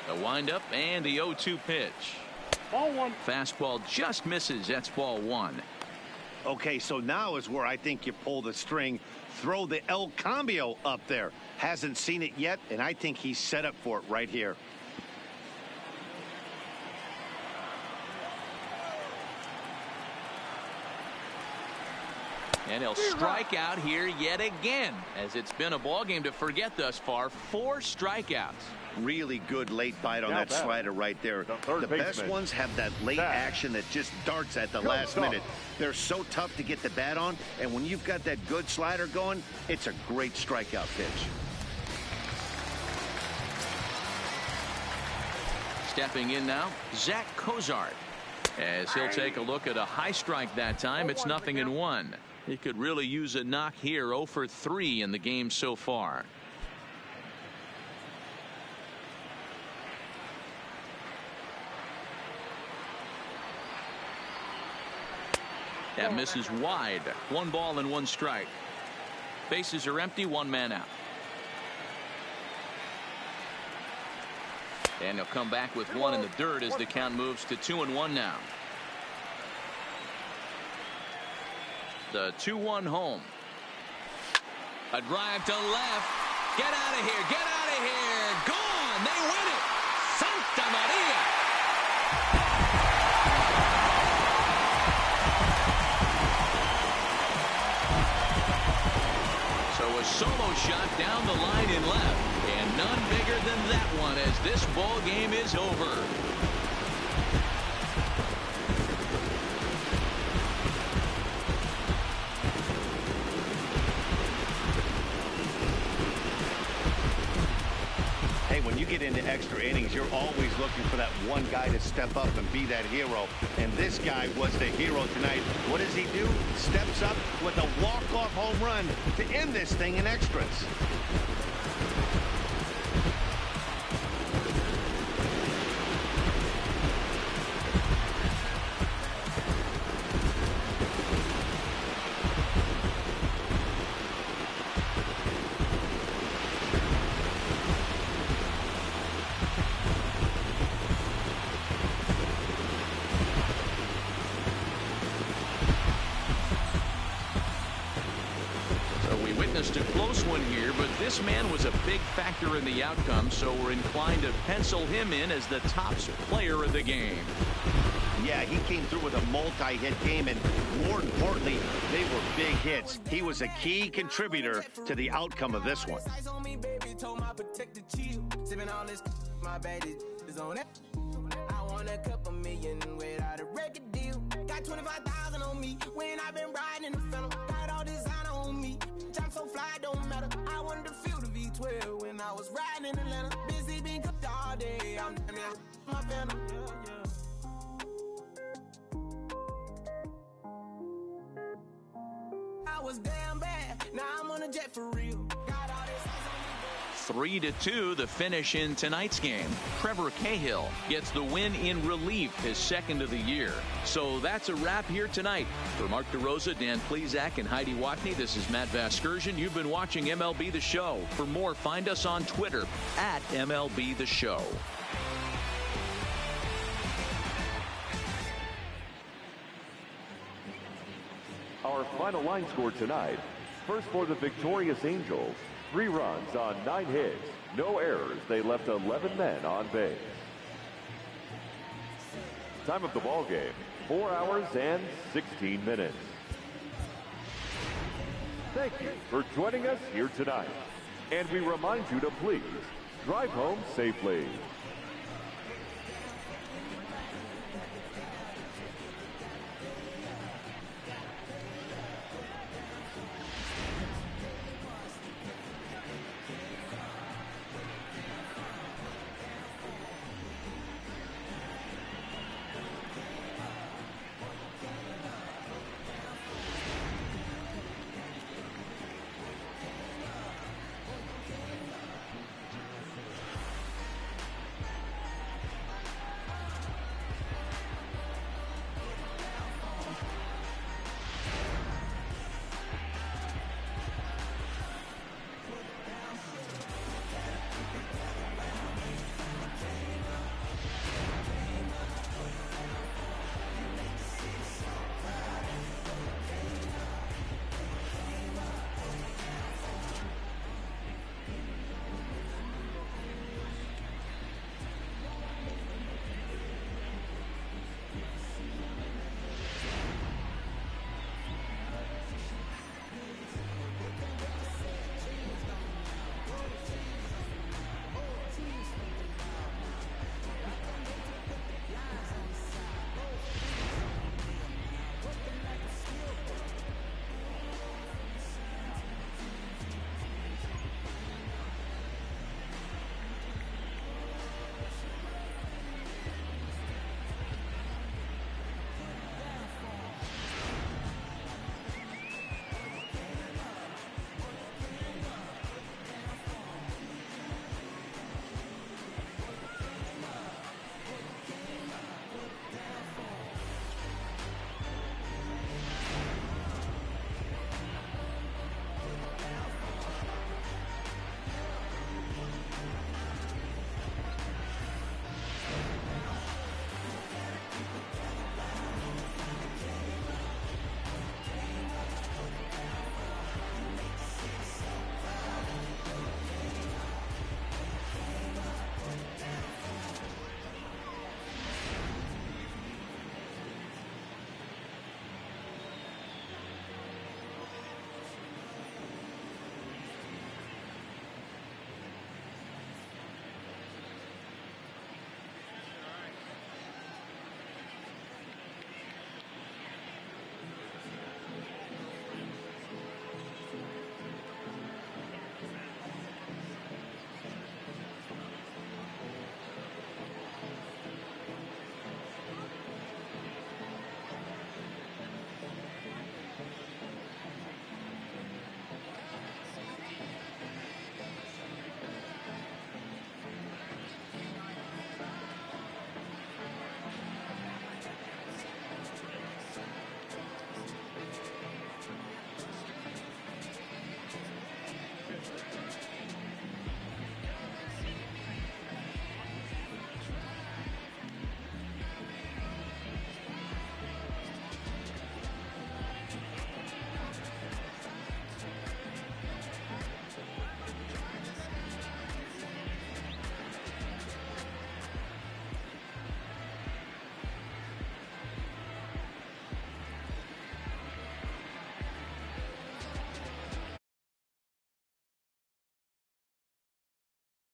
The windup and the 0-2 pitch. Ball 1. Fastball just misses. That's ball 1. Okay, so now is where I think you pull the string, throw the El Cambio up there. Hasn't seen it yet, and I think he's set up for it right here. And he'll strike out here yet again, as it's been a ball game to forget thus far. 4 strikeouts. Really good late bite on that slider right there. The best ones have that late action that just darts at the last minute. They're so tough to get the bat on, and when you've got that good slider going, it's a great strikeout pitch. Stepping in now, Zach Cozart, as he'll take a look at a high strike that time. It's 0-1. He could really use a knock here. 0 for 3 in the game so far. That misses wide. 1 ball and 1 strike. Bases are empty. 1 man out. And he'll come back with 1 in the dirt as the count moves to 2-1 now. The 2-1 home. A drive to left. Get out of here. Get out of here. Gone. They win it. Santa Maria. So a solo shot down the line and left. And none bigger than that one as this ball game is over. When you get into extra innings, you're always looking for that one guy to step up and be that hero. And this guy was the hero tonight. What does he do? Steps up with a walk-off home run to end this thing in extras. A close one here, but this man was a big factor in the outcome, so we're inclined to pencil him in as the top player of the game. Yeah, he came through with a multi-hit game, and more importantly, they were big hits. He was a key contributor to the outcome of this one. I want a couple million without a record deal. Got 25,000 on me when I've been riding in the phantom. Got all designer on me. I'm so fly, don't matter. I wanted to feel the V12 when I was riding in Atlanta. Busy being cooked all day. I'm my phantom. I was damn bad. Now I'm on a jet for real. Got all this 3-2 the finish in tonight's game. Trevor Cahill gets the win in relief, his second of the year. So that's a wrap here tonight. For Mark DeRosa, Dan Plezak, and Heidi Watney, this is Matt Vasgersian. You've been watching MLB The Show. For more, find us on Twitter at MLB The Show. Our final line score tonight. First for the victorious Angels, 3 runs on 9 hits, no errors. They left 11 men on base. Time of the ball game, 4 hours and 16 minutes. Thank you for joining us here tonight. And we remind you to please drive home safely.